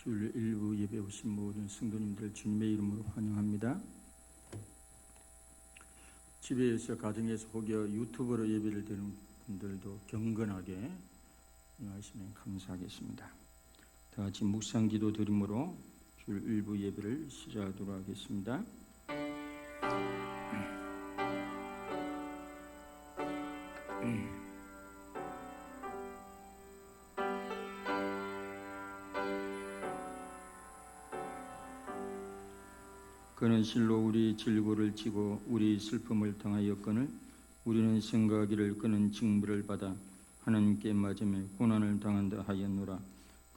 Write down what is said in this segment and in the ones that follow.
주일 일부 예배 오신 모든 성도님들 주님의 이름으로 환영합니다. 집에서 가정에서 혹여 유튜브로 예배를 드리는 분들도 경건하게 하시면 감사하겠습니다. 다 같이 묵상기도 드림으로 주일 일부 예배를 시작하도록 하겠습니다. 그는 실로 우리 질고를 지고 우리 슬픔을 당하였거늘 우리는 생각하기를 그는 징벌을 받아 하나님께 맞으며 고난을 당한다 하였노라.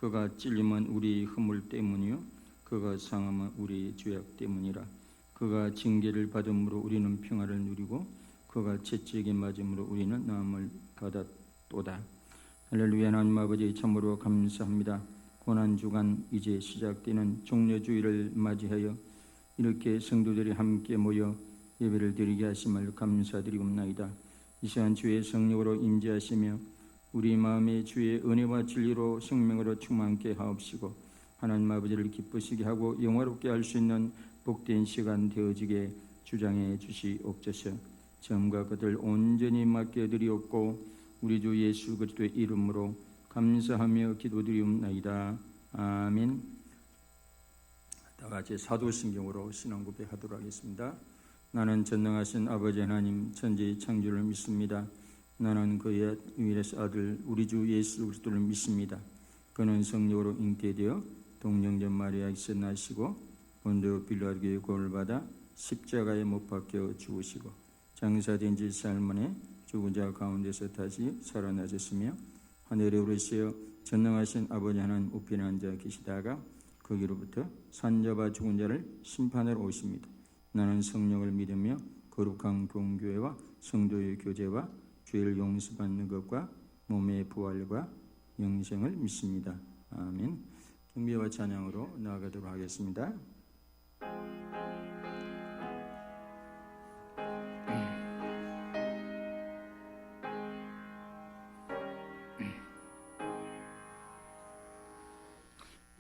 그가 찔림은 우리 허물 때문이요 그가 상함은 우리 죄악 때문이라. 그가 징계를 받음으로 우리는 평화를 누리고 그가 채찍에 맞음으로 우리는 나음을 받았도다. 할렐루야. 하나님 아버지 참으로 감사합니다. 고난주간 이제 시작되는 종려주일을 맞이하여 이렇게 성도들이 함께 모여 예배를 드리게 하심을 감사드리옵나이다. 이 시간 주의 성령으로 임재하시며 우리 마음에 주의 은혜와 진리로 생명으로 충만케 하옵시고 하나님 아버지를 기쁘시게 하고 영화롭게 할 수 있는 복된 시간 되어지게 주장해 주시옵소서. 점과 것을 온전히 맡겨드리옵고 우리 주 예수 그리스도의 이름으로 감사하며 기도드리옵나이다. 아멘. 다 같이 사도신경으로 신앙 고백하도록 하겠습니다. 나는 전능하신 아버지 하나님 천지의 창조를 믿습니다. 나는 그의 유일의 아들 우리 주 예수 그리스도를 믿습니다. 그는 성령으로 잉태되어 동정녀 마리아에게서 나시고 본디오 빌라도의 고를 받아 십자가에 못 박혀 죽으시고 장사된 지 사흘 만에 죽은 자 가운데서 다시 살아나셨으며 하늘에 오르시어 전능하신 아버지 하나님 우편에 앉아 계시다가 거기로부터 산자와 죽은 자를 심판하러 오십니다. 나는 성령을 믿으며 거룩한 공교회와 성도의 교제와 죄를 용서받는 것과 몸의 부활과 영생을 믿습니다. 아멘. 경배와 찬양으로 나아가도록 하겠습니다.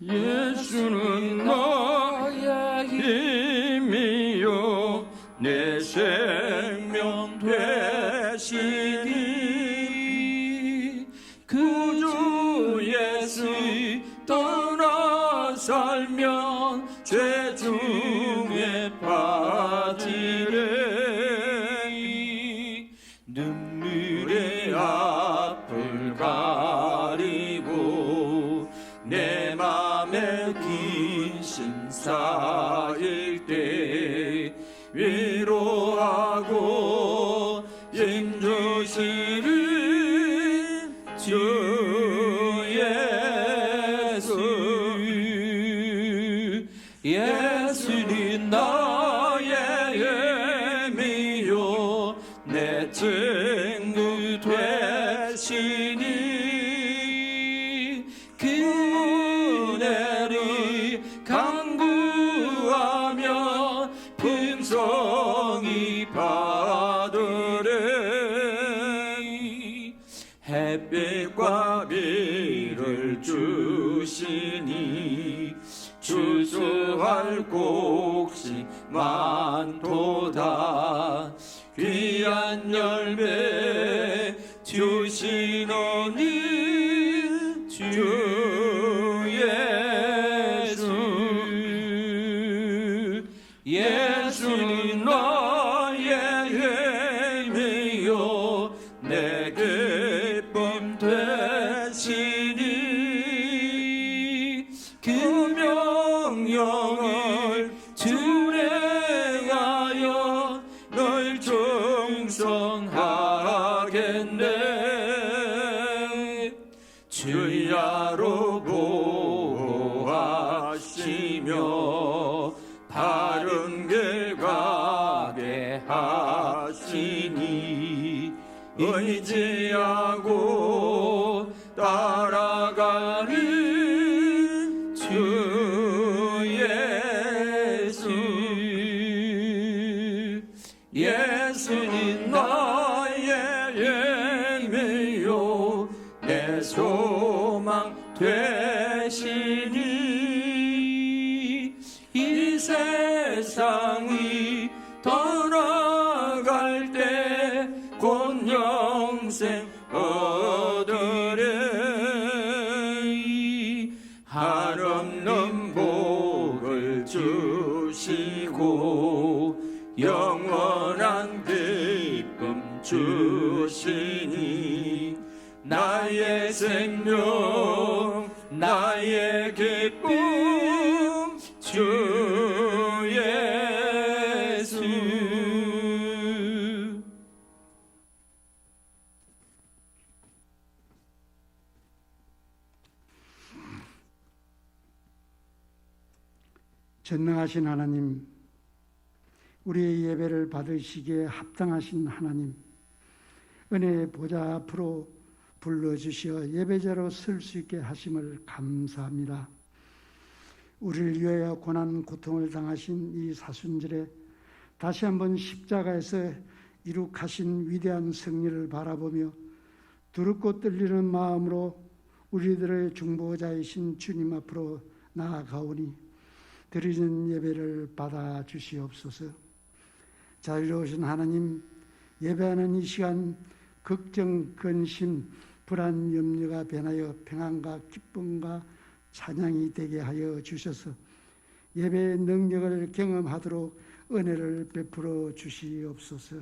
예수는 나의 힘이요 내 생명 되시니 그 주 예수 떠나 살면 죄 중에 빠지래. 눈물의 앞을 가리고 내 맘에 귀신 쌓일 때 위로하고 힘주시는 주 예수. 예수는 나의 힘이요 내 친구 되시니 그 은혜를 간구하며 풍성히 받으래. 햇빛과 비를 주시니 추수할 곡식 많도다. 귀한 열매 주시노니 주 예수. 예수는 나의 힘이요 내 기쁨 되시니 그 명령을 준행하여 널 충성하겠네. 주야로 보호하시며 바른 길 가게 하시니 의지하고 따라가는 주 예수. 예수는 나의 힘이요 내 소망 되시니 세상이 떠나갈 때 곧 영생 얻으리. 한없는 복을 주시고 영원한 기쁨 주시니 나의 생명 나의 기쁨 주 예수. 전능하신 하나님, 우리의 예배를 받으시기에 합당하신 하나님, 은혜의 보좌 앞으로 불러주시어 예배자로 설 수 있게 하심을 감사합니다. 우리를 위하여 고난 고통을 당하신 이 사순절에 다시 한번 십자가에서 이룩하신 위대한 승리를 바라보며 두렵고 떨리는 마음으로 우리들의 중보자이신 주님 앞으로 나아가오니 드리는 예배를 받아 주시옵소서. 자유로우신 하나님, 예배하는 이 시간 걱정, 근심, 불안, 염려가 변하여 평안과 기쁨과 찬양이 되게 하여 주셔서 예배의 능력을 경험하도록 은혜를 베풀어 주시옵소서.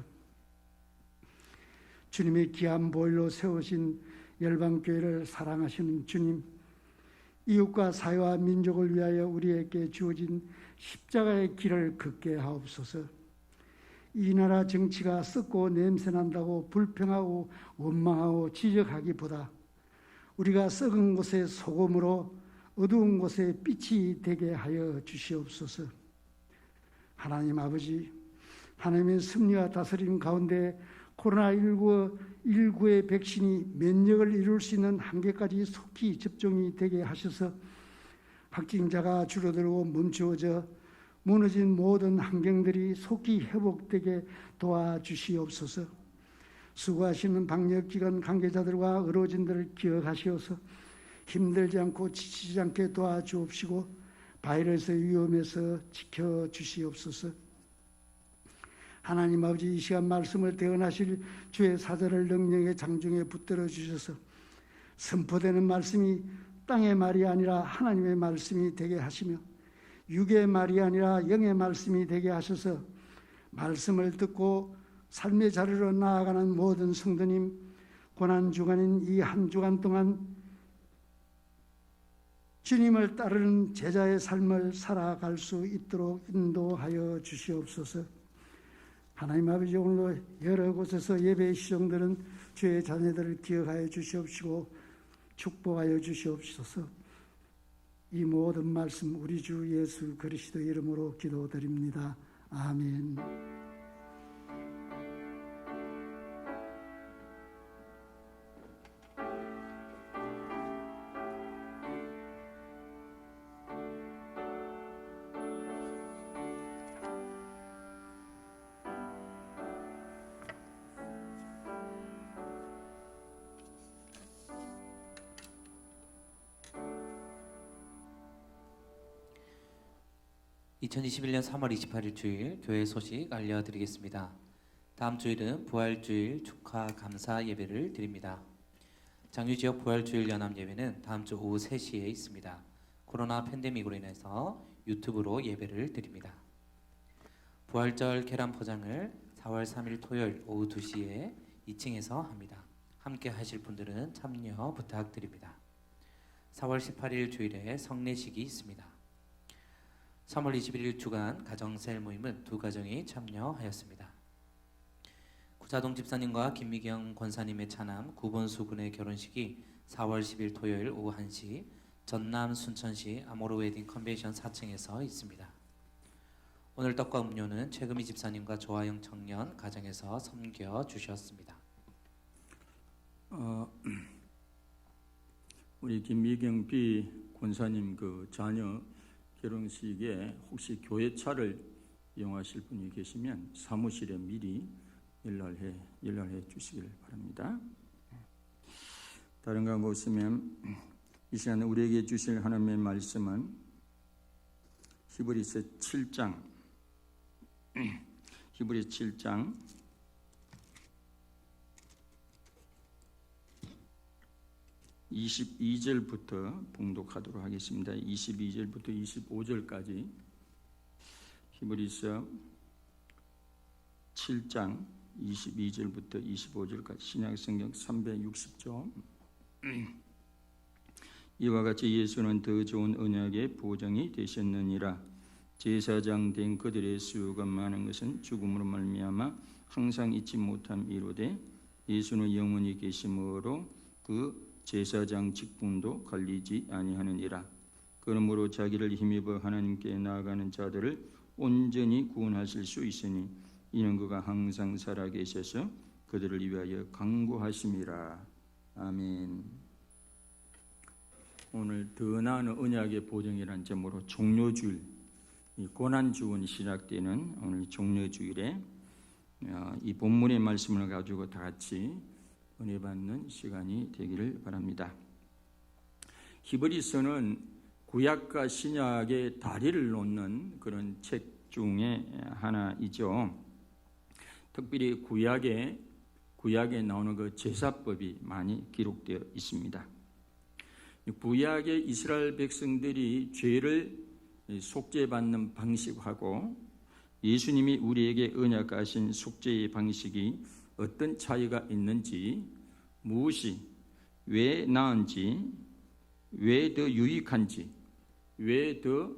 주님의 귀한 보혈로 세우신 열방교회를 사랑하시는 주님, 이웃과 사회와 민족을 위하여 우리에게 주어진 십자가의 길을 걷게 하옵소서. 이 나라 정치가 썩고 냄새난다고 불평하고 원망하고 지적하기보다 우리가 썩은 곳에 소금으로 어두운 곳에 빛이 되게 하여 주시옵소서. 하나님 아버지, 하나님의 섭리와 다스림 가운데 코로나19의 백신이 면역을 이룰 수 있는 한계까지 속히 접종이 되게 하셔서 확진자가 줄어들고 멈추어져 무너진 모든 환경들이 속히 회복되게 도와주시옵소서. 수고하시는 방역기관 관계자들과 의료진들을 기억하시어서 힘들지 않고 지치지 않게 도와주옵시고 바이러스의 위험에서 지켜주시옵소서. 하나님 아버지, 이 시간 말씀을 대언하실 주의 사자를 능력의 장중에 붙들어 주셔서 선포되는 말씀이 땅의 말이 아니라 하나님의 말씀이 되게 하시며 육의 말이 아니라 영의 말씀이 되게 하셔서 말씀을 듣고 삶의 자리로 나아가는 모든 성도님, 고난주간인 이 한 주간 동안 주님을 따르는 제자의 삶을 살아갈 수 있도록 인도하여 주시옵소서. 하나님 아버지, 오늘도 여러 곳에서 예배의 시종들은 주의 자녀들을 기억하여 주시옵시고 축복하여 주시옵소서. 이 모든 말씀 우리 주 예수 그리스도 이름으로 기도드립니다. 아멘. 2021년 3월 28일 주일 교회 소식 알려드리겠습니다. 다음 주일은 부활주일 축하 감사 예배를 드립니다. 장유지역 부활주일 연합 예배는 다음 주 오후 3시에 있습니다. 코로나 팬데믹으로 인해서 유튜브로 예배를 드립니다. 부활절 계란 포장을 4월 3일 토요일 오후 2시에 2층에서 합니다. 함께 하실 분들은 참여 부탁드립니다. 4월 18일 주일에 성례식이 있습니다. 3월 21일 주간 가정셀 모임은 2가정이 참여하였습니다. 구자동 집사님과 김미경 권사님의 차남 구본수 군의 결혼식이 4월 10일 토요일 오후 1시 전남 순천시 아모르 웨딩 컨벤션 4층에서 있습니다. 오늘 떡과 음료는 최금희 집사님과 조아영 청년 가정에서 섬겨 주셨습니다. 우리 김미경 B 권사님 그 자녀 결혼식에 혹시 교회차를 이용하실 분이 계시면 사무실에 미리 연락해 주시길 바랍니다. 다른 거 없으면 이 시간에 우리에게 주실 하나님의 말씀은 히브리서 7장 22절부터 봉독하도록 하겠습니다. 22절부터 25절까지 히브리서 7장 22절부터 25절까지 신약성경 360조. 이와 같이 예수는 더 좋은 언약의 보장이 되셨느니라. 제사장 된 그들의 수요가 많은 것은 죽음으로 말미암아 항상 잊지 못함이로되 예수는 영원히 계심으로 그 제사장 직분도 갈리지 아니하느니라. 그러므로 자기를 힘입어 하나님께 나아가는 자들을 온전히 구원하실 수 있으니 이는 그가 항상 살아계셔서 그들을 위하여 강구하심이라. 아멘. 오늘 더 나은 언약의 보증이라는 제목으로 종료주일, 이 고난주원이 시작되는 오늘 종료주일에 이 본문의 말씀을 가지고 다 같이 은혜 받는 시간이 되기를 바랍니다. 히브리서는 구약과 신약의 다리를 놓는 그런 책 중에 하나이죠. 특별히 구약에 나오는 그 제사법이 많이 기록되어 있습니다. 구약의 이스라엘 백성들이 죄를 속죄받는 방식하고 예수님이 우리에게 언약하신 속죄의 방식이 어떤 차이가 있는지, 무엇이 왜 나은지, 왜 더 유익한지, 왜 더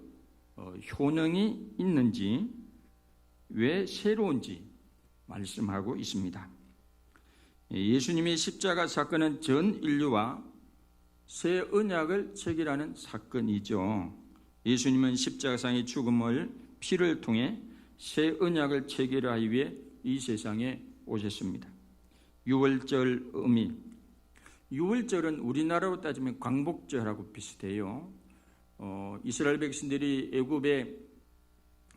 효능이 있는지, 왜 새로운지 말씀하고 있습니다. 예수님의 십자가 사건은 전 인류와 새 언약을 체결하는 사건이죠. 예수님은 십자가상의 죽음을 피를 통해 새 언약을 체결하기 위해 이 세상에 오셨습니다. 유월절 의미, 유월절은 우리나라로 따지면 광복절하고 비슷해요. 이스라엘 백성들이 애굽에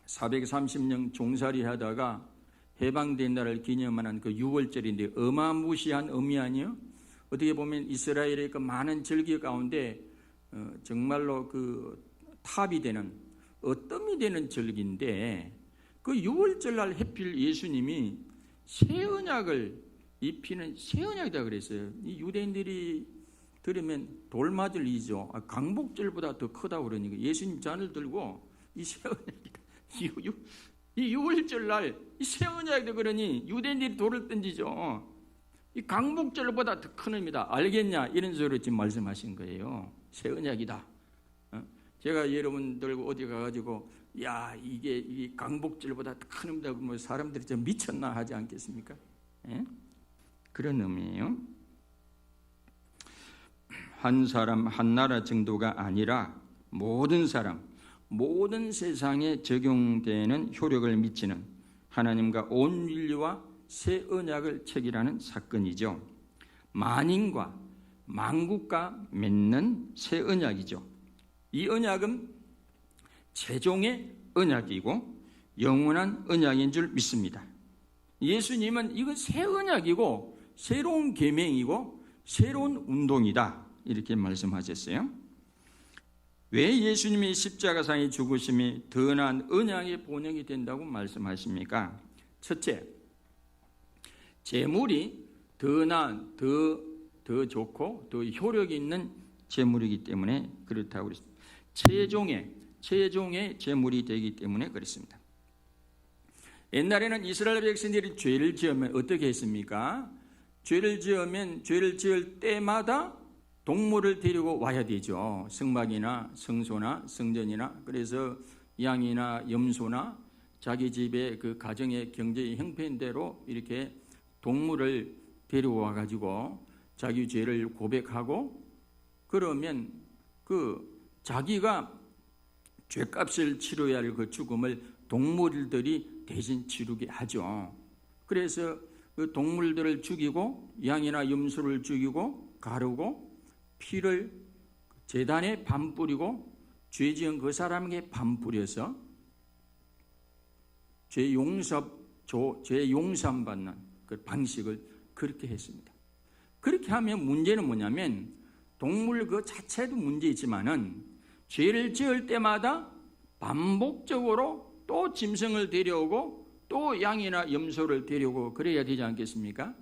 430년 종살이 하다가 해방된 날을 기념하는 그 유월절인데 어마무시한 의미 아니요? 어떻게 보면 이스라엘의 그 많은 절기 가운데 정말로 그 탑이 되는, 어뜸이 되는 절기인데 그 유월절날 해필 예수님이 새 언약을 입히는 새 언약이다 그랬어요. 이 유대인들이 들으면 돌 맞을 일이죠. 강복절보다 더 크다고 그러니까 예수님 잔을 들고 이 새 언약이다. 이 유월절날 이 새 언약이다 그러니 유대인들이 돌을 던지죠. 이 강복절보다 더 큰 의미다. 알겠냐? 이런 소리로 지금 말씀하신 거예요. 새 언약이다. 제가 여러분들 어디 가가지고 야 이게 강복절보다 더 큰 의미다 그러면 사람들이 좀 미쳤나 하지 않겠습니까? 예? 그런 의미예요. 한 사람 한 나라 정도가 아니라 모든 사람, 모든 세상에 적용되는 효력을 미치는 하나님과 온 인류와 새 언약을 체결하는 사건이죠. 만인과 만국과 맺는 새 언약이죠. 이 언약은 최종의 언약이고 영원한 언약인 줄 믿습니다. 예수님은 이건 새 언약이고 새로운 계명이고 새로운 운동이다 이렇게 말씀하셨어요. 왜 예수님이 십자가상의 죽으심이 더 나은 언약의 본영이 된다고 말씀하십니까? 첫째, 제물이 더 나은, 더 좋고 더 효력이 있는 제물이기 때문에 그렇다고 그랬습니다. 최종의 제물이 되기 때문에 그렇습니다. 옛날에는 이스라엘 백성들이 죄를 지으면 어떻게 했습니까? 죄를 지을 때마다 동물을 데리고 와야 되죠. 성막이나 성소나 성전이나. 그래서 양이나 염소나 자기 집의 그 가정의 경제의 형편대로 이렇게 동물을 데려와 가지고 자기 죄를 고백하고 그러면 그 자기가 죄값을 치러야 할 그 죽음을 동물들이 대신 치르게 하죠. 그래서 그 동물들을 죽이고 양이나 염소를 죽이고 가르고 피를 제단에 반 뿌리고 죄 지은 그 사람에게 반 뿌려서 죄 용서함 받는 그 방식을 그렇게 했습니다. 그렇게 하면 문제는 뭐냐면 동물 그 자체도 문제이지만은 죄를 지을 때마다 반복적으로 또 짐승을 데려오고 또 양이나 염소를 데려오고 그래야 되지 않겠습니까?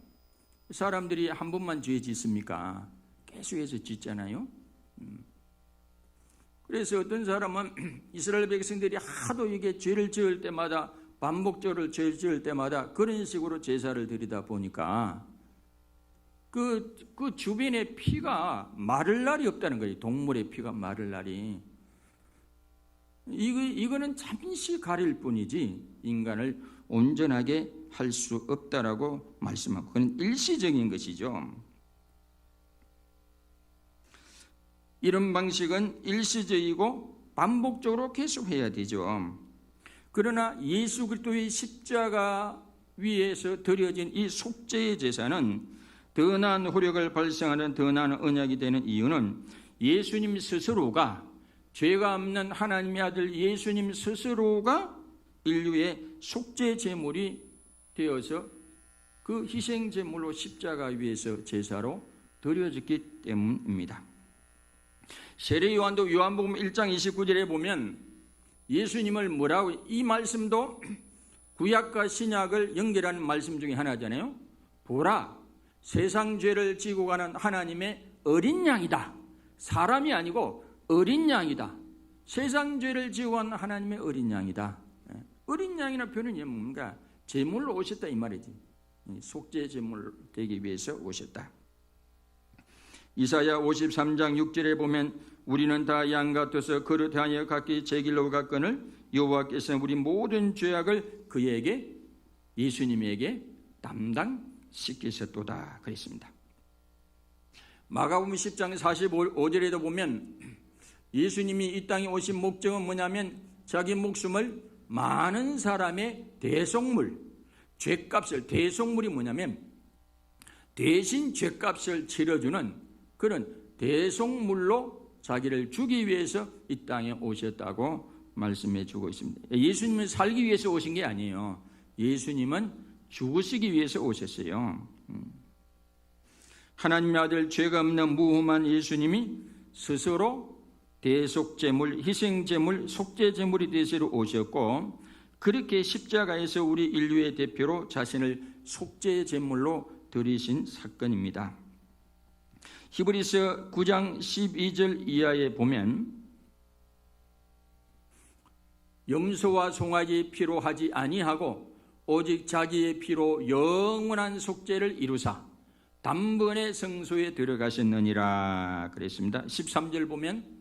사람들이 한 번만 죄 짓습니까? 계속해서 짓잖아요. 그래서 어떤 사람은 이스라엘 백성들이 하도 이게 죄를 지을 때마다 반복적으로 죄를 지을 때마다 그런 식으로 제사를 드리다 보니까 그 주변의 피가 마를 날이 없다는 거예요. 동물의 피가 마를 날이. 이거는 잠시 가릴 뿐이지 인간을 온전하게 할 수 없다라고 말씀하고, 그건 일시적인 것이죠. 이런 방식은 일시적이고 반복적으로 계속해야 되죠. 그러나 예수 그리스도의 십자가 위에서 드려진 이 속죄의 제사는 더 나은 효력을 발생하는 더 나은 언약이 되는 이유는 예수님 스스로가, 죄가 없는 하나님의 아들 예수님 스스로가 인류의 속죄 제물이 되어서 그 희생 제물로 십자가 위에서 제사로 드려졌기 때문입니다. 세례 요한도 요한복음 1장 29절에 보면 예수님을 뭐라고, 이 말씀도 구약과 신약을 연결하는 말씀 중에 하나잖아요. 보라, 세상 죄를 지고 가는 하나님의 어린 양이다. 사람이 아니고 어린 양이다. 세상 죄를 지고 가는 하나님의 어린 양이다. 어린 양이나 표현이 뭡니까? 제물로 오셨다 이 말이지. 속죄 제물 되기 위해서 오셨다. 이사야 53장 6절에 보면 우리는 다 양 같아서 그릇하여 각기 제 길로 갔거늘 여호와께서 우리 모든 죄악을 그에게, 예수님에게 담당시키셨도다 그랬습니다. 마가복음 10장 45절에도 보면 예수님이 이 땅에 오신 목적은 뭐냐면 자기 목숨을 많은 사람의 대속물, 죄값을, 대속물이 뭐냐면 대신 죄값을 치러주는 그런 대속물로 자기를 주기 위해서 이 땅에 오셨다고 말씀해 주고 있습니다. 예수님은 살기 위해서 오신 게 아니에요. 예수님은 죽으시기 위해서 오셨어요. 하나님의 아들, 죄가 없는 무흠한 예수님이 스스로 대속제물, 희생제물, 속죄제물이 되시러 오셨고, 그렇게 십자가에서 우리 인류의 대표로 자신을 속죄제물로 드리신 사건입니다. 히브리서 9장 12절 이하에 보면 염소와 송아지 피로 하지 아니하고 오직 자기의 피로 영원한 속죄를 이루사 단번에 성소에 들어가셨느니라 그랬습니다. 13절 보면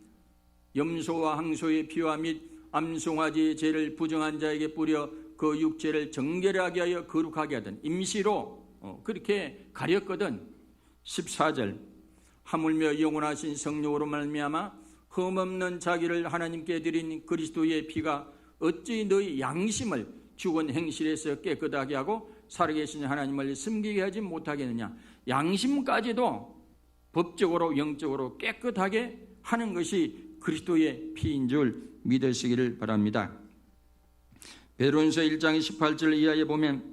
염소와 항소의 피와 및 암송아지의 죄를 부정한 자에게 뿌려 그 육체를 정결하게 하여 거룩하게 하던 임시로 그렇게 가렸거든. 14절 하물며 영원하신 성령으로 말미암아 흠없는 자기를 하나님께 드린 그리스도의 피가 어찌 너희 양심을 죽은 행실에서 깨끗하게 하고 살아계신 하나님을 숨기게 하지 못하겠느냐. 양심까지도 법적으로 영적으로 깨끗하게 하는 것이 그리스도의 피인 줄 믿으시기를 바랍니다. 베드로전서 1장 18절 이하에 보면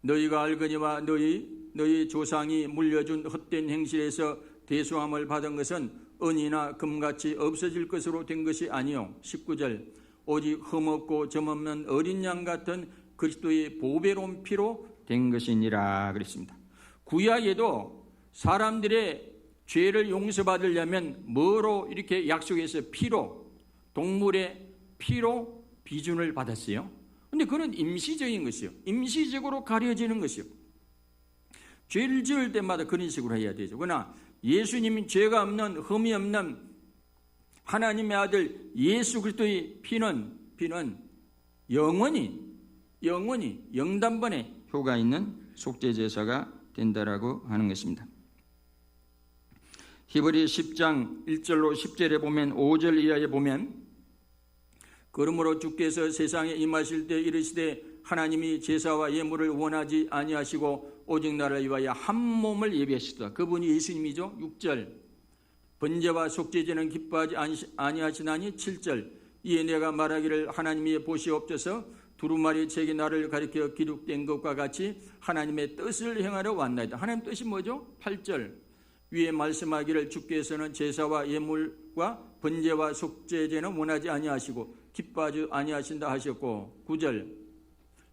너희가 알거니와 너희 조상이 물려준 헛된 행실에서 대수함을 받은 것은 은이나 금같이 없어질 것으로 된 것이 아니요. 19절 오직 흠없고 점없는 어린 양 같은 그리스도의 보배로운 피로 된 것이니라 그랬습니다. 구약에도 사람들의 죄를 용서받으려면 뭐로 이렇게 약속해서 피로, 동물의 피로 비준을 받았어요. 그런데 그건 임시적인 것이요. 임시적으로 가려지는 것이요. 죄를 지을 때마다 그런 식으로 해야 되죠. 그러나 예수님이 죄가 없는, 흠이 없는 하나님의 아들 예수 그리스도의 피는 영원히 영단번에 효과 있는 속죄제사가 된다라고 하는 것입니다. 히브리 10장 1절로 10절에 보면 5절 이하에 보면 그러므로 주께서 세상에 임하실 때 이르시되 하나님이 제사와 예물을 원하지 아니하시고 오직 나를 위하여 한 몸을 예비하시다. 그분이 예수님이죠. 6절 번제와 속죄제는 기뻐하지 아니하시나니 7절 이에 내가 말하기를 하나님이 보시옵소서 두루마리 책이 나를 가리켜 기록된 것과 같이 하나님의 뜻을 행하러 왔나이다. 하나님 뜻이 뭐죠? 8절 위에 말씀하기를 주께서는 제사와 예물과 번제와 속죄제는 원하지 아니하시고 기뻐하지 아니하신다 하셨고 9절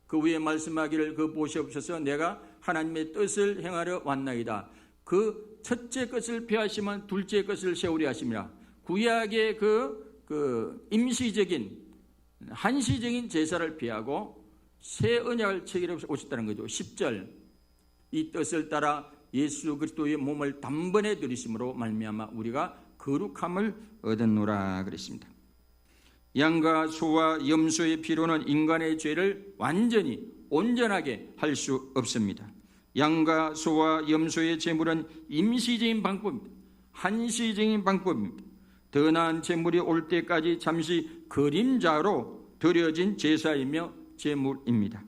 그 위에 말씀하기를 그 보시옵소서 내가 하나님의 뜻을 행하려 왔나이다. 그 첫째 것을 피하시면 둘째 것을 세우려 하심이라. 구약의 그 임시적인 한시적인 제사를 피하고 새 언약을 체결해 오셨다는 거죠. 10절 이 뜻을 따라 예수 그리스도의 몸을 단번에 들이심으로 말미암아 우리가 거룩함을 얻었노라 그랬습니다. 양과 소와 염소의 피로는 인간의 죄를 완전히 온전하게 할 수 없습니다. 양과 소와 염소의 제물은 임시적인 방법입니다. 한시적인 방법입니다. 더 나은 제물이 올 때까지 잠시 그림자로 드려진 제사이며 제물입니다.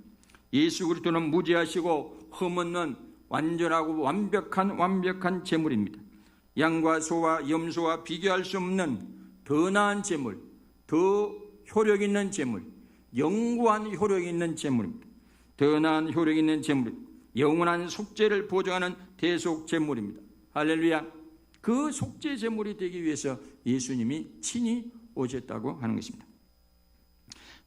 예수 그리스도는 무죄하시고 흠없는 완전하고 완벽한 제물입니다. 양과 소와 염소와 비교할 수 없는 더 나은 제물, 더 효력 있는 제물, 영구한 효력 있는 제물입니다. 더 나은 효력 있는 제물, 영원한 속죄를 보증하는 대속 제물입니다. 할렐루야. 그 속죄 제물이 되기 위해서 예수님이 친히 오셨다고 하는 것입니다.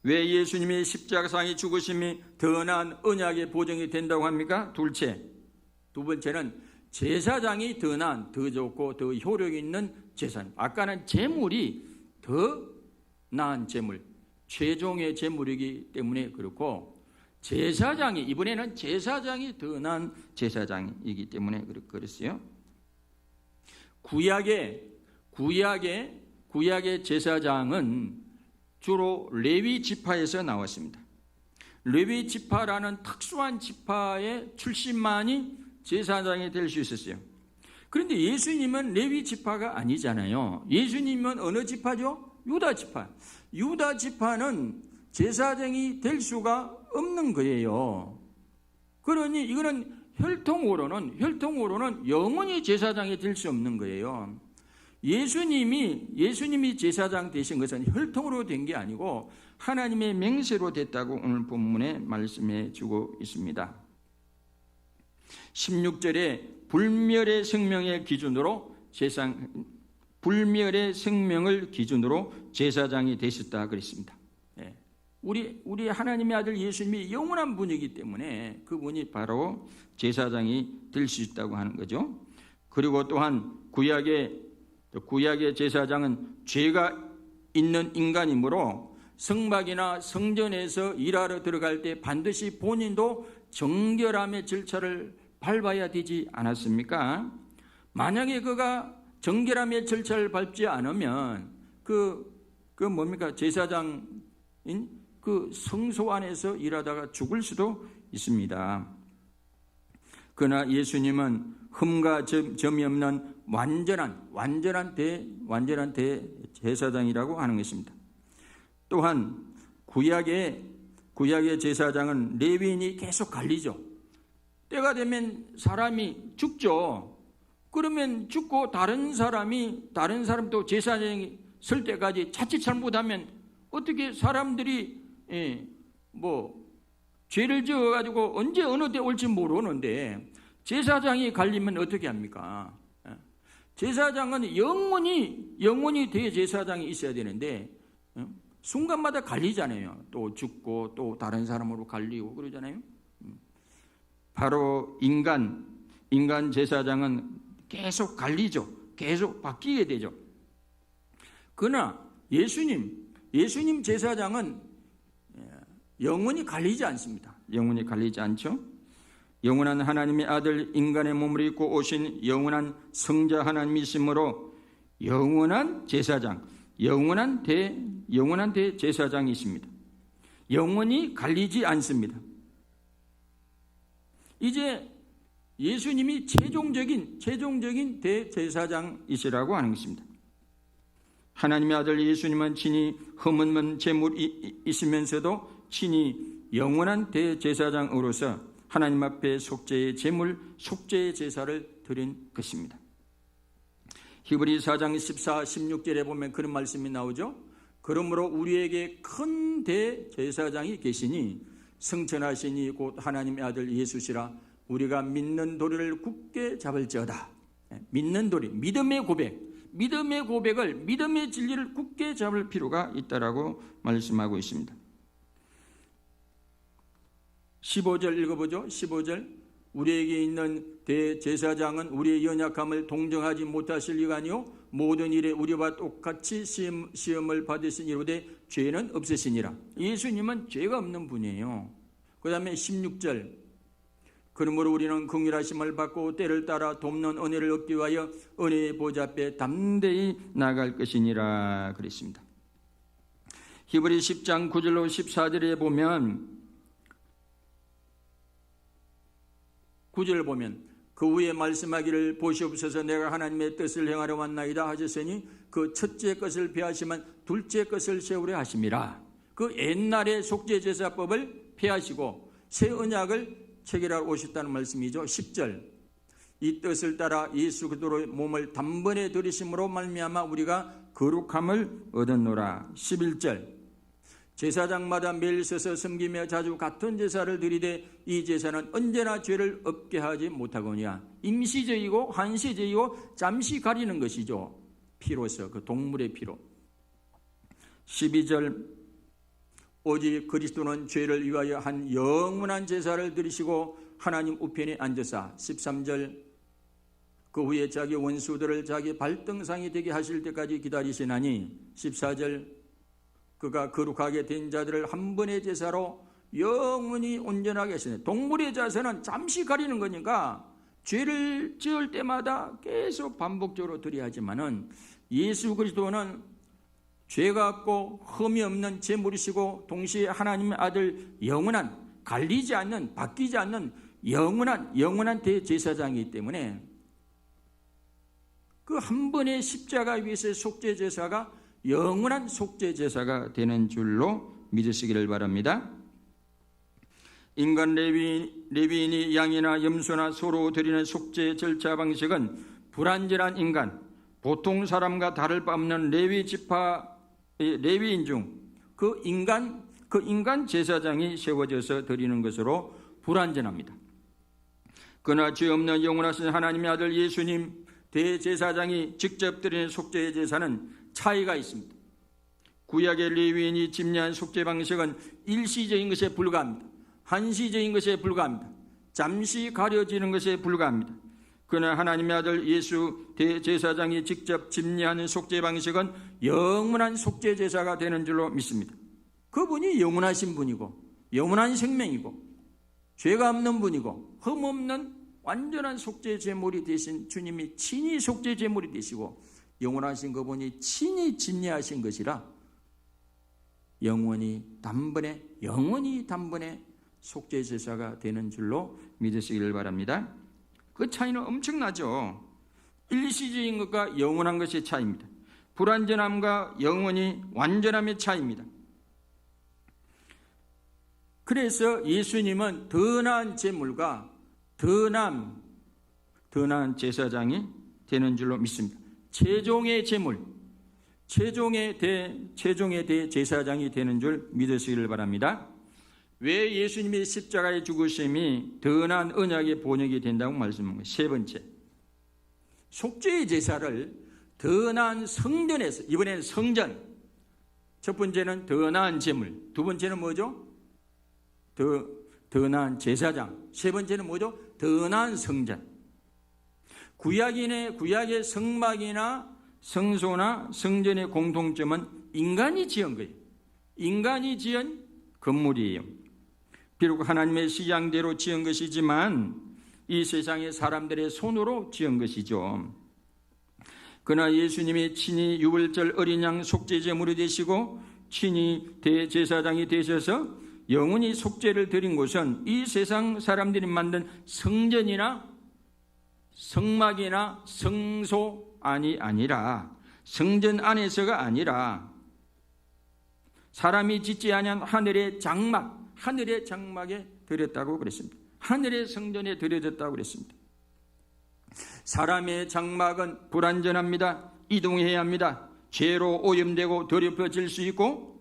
왜 예수님의 십자가상의 죽으심이 더 나은 언약의 보증이 된다고 합니까? 두 번째는 제사장이 더 나은, 더 좋고 더 효력 있는 제사입니다. 아까는 제물이 더 나은 제물, 최종의 제물이기 때문에 그렇고 제사장이 이번에는 제사장이 더 나은 제사장이기 때문에 그랬어요. 구약의 제사장은 주로 레위 지파에서 나왔습니다. 레위 지파라는 특수한 지파의 출신만이 제사장이 될 수 있었어요. 그런데 예수님은 레위 지파가 아니잖아요. 예수님은 어느 지파죠? 유다 지파. 유다 지파는 제사장이 될 수가 없는 거예요. 그러니 이거는 혈통으로는 영원히 제사장이 될 수 없는 거예요. 예수님이 제사장 되신 것은 혈통으로 된 게 아니고 하나님의 맹세로 됐다고 오늘 본문에 말씀해 주고 있습니다. 16절에 불멸의 생명을 기준으로 제사장이 되셨다 그랬습니다. 우리 하나님의 아들 예수님이 영원한 분이기 때문에 그분이 바로 제사장이 될 수 있다고 하는 거죠. 그리고 또한 구약의 제사장은 죄가 있는 인간이므로 성막이나 성전에서 일하러 들어갈 때 반드시 본인도 정결함의 절차를 밟아야 되지 않았습니까? 만약에 그가 정결함의 절차를 밟지 않으면 제사장인 그 성소 안에서 일하다가 죽을 수도 있습니다. 그러나 예수님은 흠과 점이 없는 완전한 대제사장이라고 하는 것입니다. 또한 구약의 제사장은 레위인이 계속 갈리죠. 때가 되면 사람이 죽죠. 그러면 죽고 다른 사람이 또 제사장이 설 때까지 자칫 잘못하면 어떻게 사람들이 죄를 지어가지고 언제 어느 때 올지 모르는데 제사장이 갈리면 어떻게 합니까? 제사장은 영원히 대제사장이 있어야 되는데 순간마다 갈리잖아요. 또 죽고 또 다른 사람으로 갈리고 그러잖아요. 바로 인간 제사장은 계속 갈리죠. 계속 바뀌게 되죠. 그러나 예수님 제사장은 영원히 갈리지 않습니다. 영원히 갈리지 않죠. 영원한 하나님의 아들 인간의 몸을 입고 오신 영원한 성자 하나님이시므로 영원한 제사장, 영원한 대제사장이십니다. 영원히 갈리지 않습니다. 이제 예수님이 최종적인 대제사장이시라고 하는 것입니다. 하나님의 아들 예수님은 친히 흠없는 제물이시면서도 친히 영원한 대제사장으로서 하나님 앞에 속죄의 제사를 드린 것입니다. 히브리 4장 14, 16절에 보면 그런 말씀이 나오죠. 그러므로 우리에게 큰 대제사장이 계시니 성천하시니 곧 하나님의 아들 예수시라. 우리가 믿는 도리를 굳게 잡을지어다. 믿는 도리, 믿음의 고백, 믿음의 고백을, 믿음의 진리를 굳게 잡을 필요가 있다라고 말씀하고 있습니다. 15절 읽어보죠. 15절. 우리에게 있는 대제사장은 우리의 연약함을 동정하지 못하실 리가 아니요 모든 일에 우리와 똑같이 시험을 받으신 이로되 죄는 없으시니라. 예수님은 죄가 없는 분이에요. 그 다음에 16절. 그러므로 우리는 긍휼하심을 받고 때를 따라 돕는 은혜를 얻기 위하여 은혜의 보좌 앞에 담대히 나아갈 것이니라 그랬습니다. 히브리 10장 9절로 14절에 보면 9절을 보면 그 후에 말씀하기를 보시옵소서 내가 하나님의 뜻을 행하려 왔나이다 하셨으니 그 첫째 것을 폐하시면 둘째 것을 세우려 하심이라. 그 옛날의 속죄제사법을 폐하시고 새 언약을 체결하러 오셨다는 말씀이죠. 10절. 이 뜻을 따라 예수 그리스도의 몸을 단번에 들이심으로 말미암아 우리가 거룩함을 얻었노라. 11절. 제사장마다 매일 서서 섬기며 자주 같은 제사를 드리되 이 제사는 언제나 죄를 없게 하지 못하거니와 임시제이고 한시제이고 잠시 가리는 것이죠. 피로서 그 동물의 피로. 12절. 오직 그리스도는 죄를 위하여 한 영원한 제사를 드리시고 하나님 우편에 앉으사. 13절. 그 후에 자기 원수들을 자기 발등상이 되게 하실 때까지 기다리시나니. 14절. 그가 거룩하게 된 자들을 한 번의 제사로 영원히 온전하게 하시네. 동물의 제사는 잠시 가리는 거니까 죄를 지을 때마다 계속 반복적으로 드려야 하지만은 예수 그리스도는 죄가 없고 흠이 없는 제물이시고 동시에 하나님의 아들 영원한 갈리지 않는 바뀌지 않는 영원한 대제사장이기 때문에 그 한 번의 십자가 위에서의 속죄제사가 영원한 속죄제사가 되는 줄로 믿으시기를 바랍니다. 인간 레위인이 양이나 염소나 소로 드리는 속죄 절차 방식은 불완전한 인간, 보통 사람과 다를 바 없는 레위 지파 레위인 중 그 인간 제사장이 세워져서 드리는 것으로 불완전합니다. 그러나 죄 없는 영원하신 하나님의 아들 예수님 대제사장이 직접 드리는 속죄의 제사는 차이가 있습니다. 구약의 레위인이 집례한 속죄 방식은 일시적인 것에 불과합니다. 한시적인 것에 불과합니다. 잠시 가려지는 것에 불과합니다. 그러나 하나님의 아들 예수 대제사장이 직접 집례하는 속죄 방식은 영원한 속죄 제사가 되는 줄로 믿습니다. 그분이 영원하신 분이고 영원한 생명이고 죄가 없는 분이고 흠 없는 완전한 속죄 제물이 되신 주님이 친히 속죄 제물이 되시고 영원하신 그분이 친히 집례하신 것이라 영원히 단번에 속죄 제사가 되는 줄로 믿으시기를 바랍니다. 그 차이는 엄청나죠. 일시적인 것과 영원한 것의 차이입니다. 불완전함과 영원히 완전함의 차이입니다. 그래서 예수님은 더 나은 제물과 더 나은 제사장이 되는 줄로 믿습니다. 최종의 제물, 최종의 대제사장이 되는 줄 믿으시기를 바랍니다. 왜 예수님의 십자가의 죽으심이 더 나은 언약의 본역이 된다고 말씀한 거예요. 세 번째, 속죄의 제사를 더 나은 성전에서, 이번에는 성전, 첫 번째는 더 나은 제물, 두 번째는 뭐죠? 더 나은 제사장, 세 번째는 뭐죠? 더 나은 성전. 구약의 성막이나 성소나 성전의 공통점은 인간이 지은 거예요. 인간이 지은 건물이에요. 비록 하나님의 시향대로 지은 것이지만 이 세상의 사람들의 손으로 지은 것이죠. 그러나 예수님이 친히 유월절 어린 양 속죄 제물이 되시고 친히 대제사장이 되셔서 영원히 속죄를 드린 곳은 이 세상 사람들이 만든 성전이나 성막이나 성소 아니라 성전 안에서가 아니라 사람이 짓지 아니한 하늘의 장막에 드렸다고 그랬습니다. 하늘의 성전에 드려졌다고 그랬습니다. 사람의 장막은 불완전합니다. 이동해야 합니다. 죄로 오염되고 더럽혀질 수 있고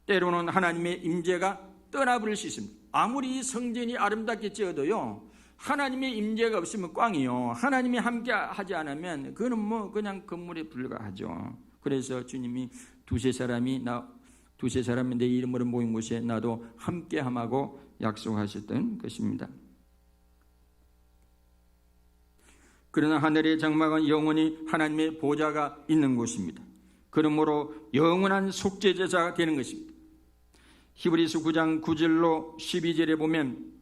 때로는 하나님의 임재가 떠나버릴 수 있습니다. 아무리 성전이 아름답게 지어도요, 하나님의 임재가 없으면 꽝이요. 하나님이 함께 하지 않으면 그거는 뭐 그냥 건물에 불과하죠. 그래서 주님이 두세 사람이 내 이름으로 모인 곳에 나도 함께함하고 약속하셨던 것입니다. 그러나 하늘의 장막은 영원히 하나님의 보좌가 있는 곳입니다. 그러므로 영원한 속죄제사가 되는 것입니다. 히브리서 9장 9절로 12절에 보면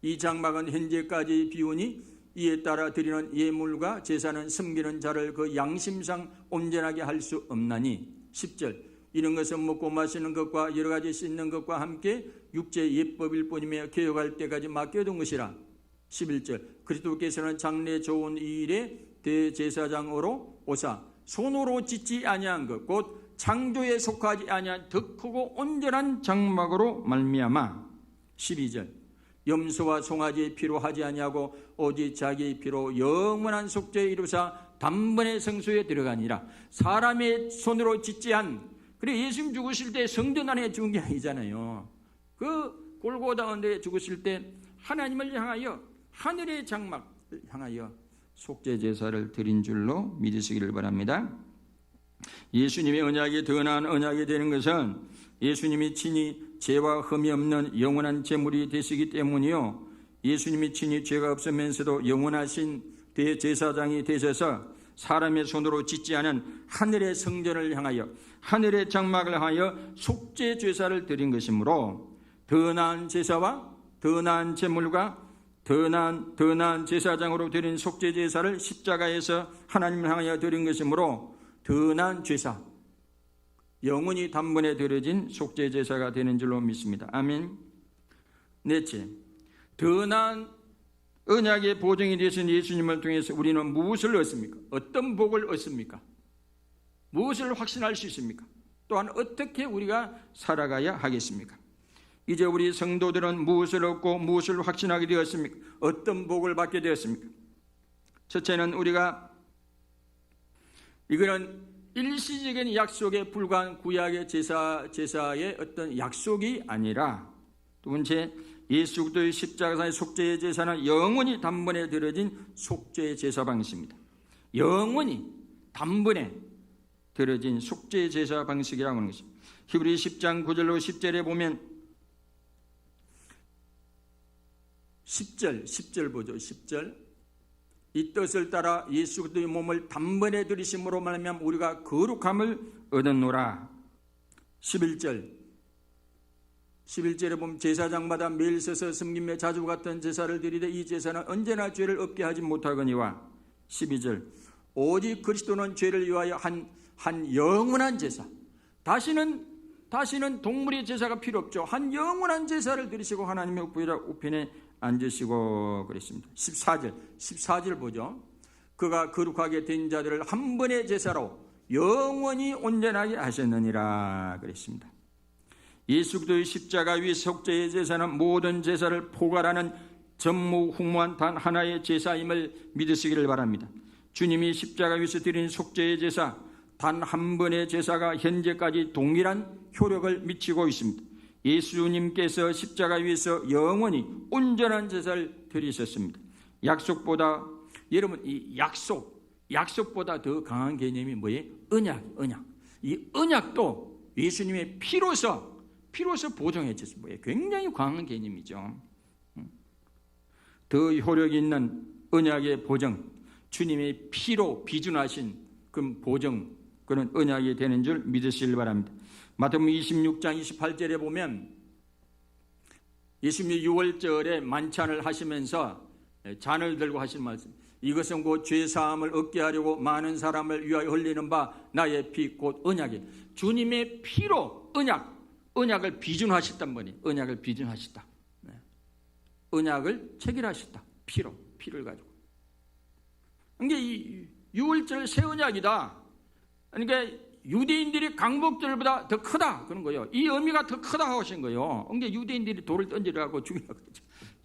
이 장막은 현재까지 비우니 이에 따라 드리는 예물과 제사는 섬기는 자를 그 양심상 온전하게 할 수 없나니 10절 이런 것은 먹고 마시는 것과 여러 가지 씻는 것과 함께 육체의 예법일 뿐이며 개혁할 때까지 맡겨둔 것이라 11절 그리스도께서는 장래 좋은 이 일에 대제사장으로 오사 손으로 짓지 아니한 것 곧 창조에 속하지 아니한 더 크고 온전한 장막으로 말미암아 12절 염소와 송아지의 피로 하지 아니하고 오직 자기의 피로 영원한 속죄에 이루사 단번에 성소에 들어가니라. 사람의 손으로 짓지 않 그래 예수님 죽으실 때 성전 안에 죽은 게 아니잖아요. 그 골고다 언덕에 죽으실 때 하나님을 향하여 하늘의 장막을 향하여 속죄 제사를 드린 줄로 믿으시기를 바랍니다. 예수님의 언약이 더 나은 언약이 되는 것은 예수님이 친히 죄와 흠이 없는 영원한 제물이 되시기 때문이요. 예수님이 친히 죄가 없으면서도 영원하신 대제사장이 되셔서 사람의 손으로 짓지 않은 하늘의 성전을 향하여 하늘의 장막을 향하여 속죄 제사를 드린 것이므로 더 나은 제사와 더 나은 제물과 더 나은 제사장으로 드린 속죄 제사를 십자가에서 하나님을 향하여 드린 것이므로 더 나은 제사 영원히 단번에 드려진 속죄 제사가 되는 줄로 믿습니다. 아멘. 넷째, 더 나은 언약의 보증이 되신 예수님을 통해서 우리는 무엇을 얻습니까? 어떤 복을 얻습니까? 무엇을 확신할 수 있습니까? 또한 어떻게 우리가 살아가야 하겠습니까? 이제 우리 성도들은 무엇을 얻고 무엇을 확신하게 되었습니까? 어떤 복을 받게 되었습니까? 첫째는 우리가 이거는 일시적인 약속에 불과한 구약의 제사의 어떤 약속이 아니라 두 번째 예수 그리스도의 십자가의 속죄의 제사는 영원히 단번에 드려진 속죄의 제사 방식입니다. 영원히 단번에 드려진 속죄의 제사 방식이라고 하는 것입니다. 히브리 10장 9절로 10절에 보면 10절 보죠. 10절 이 뜻을 따라 예수 그리스도의 몸을 단번에 들이심으로 말하면 우리가 거룩함을 얻었노라. 11절에 보면 제사장마다 매일 서서 섬김에 자주 같은 제사를 드리되 이 제사는 언제나 죄를 없게 하지 못하거니와 12절 오직 그리스도는 죄를 위하여 한 영원한 제사 다시는 동물의 제사가 필요 없죠. 한 영원한 제사를 드리시고 하나님의 우편에 앉으시고 그랬습니다. 14절 보죠. 그가 거룩하게 된 자들을 한 번의 제사로 영원히 온전하게 하셨느니라 그랬습니다. 예수 그리스도의 십자가 위 속죄의 제사는 모든 제사를 포괄하는 전무후무한 단 하나의 제사임을 믿으시기를 바랍니다. 주님이 십자가 위에서 드린 속죄의 제사 단 한 번의 제사가 현재까지 동일한 효력을 미치고 있습니다. 예수님께서 십자가 위에서 영원히 온전한 제사를 드리셨습니다. 약속보다 여러분 이 약속보다 더 강한 개념이 뭐예요? 언약. 이 언약도 예수님의 피로서 보증해 줬습니다. 뭐예요? 굉장히 강한 개념이죠. 더 효력 있는 언약의 보증, 주님의 피로 비준하신 그 보증, 그런 언약이 되는 줄 믿으시길 바랍니다. 마태복음 26장 28절에 보면 예수님이 6월절에 만찬을 하시면서 잔을 들고 하신 말씀, 이것은 곧 죄사함을 얻게 하려고 많은 사람을 위하여 흘리는 바 나의 피 곧 언약이 주님의 피로 언약을 비준하셨단 말이에요. 언약을 비준하셨다. 언약을 체결하셨다. 피를 가지고. 그러니까 이 6월절 새 언약이다. 그러니까 유대인들이 강복절보다 더 크다 그런 거예요. 이 의미가 더 크다 하신 거예요. 그러니까 유대인들이 돌을 던지려고 죽이려고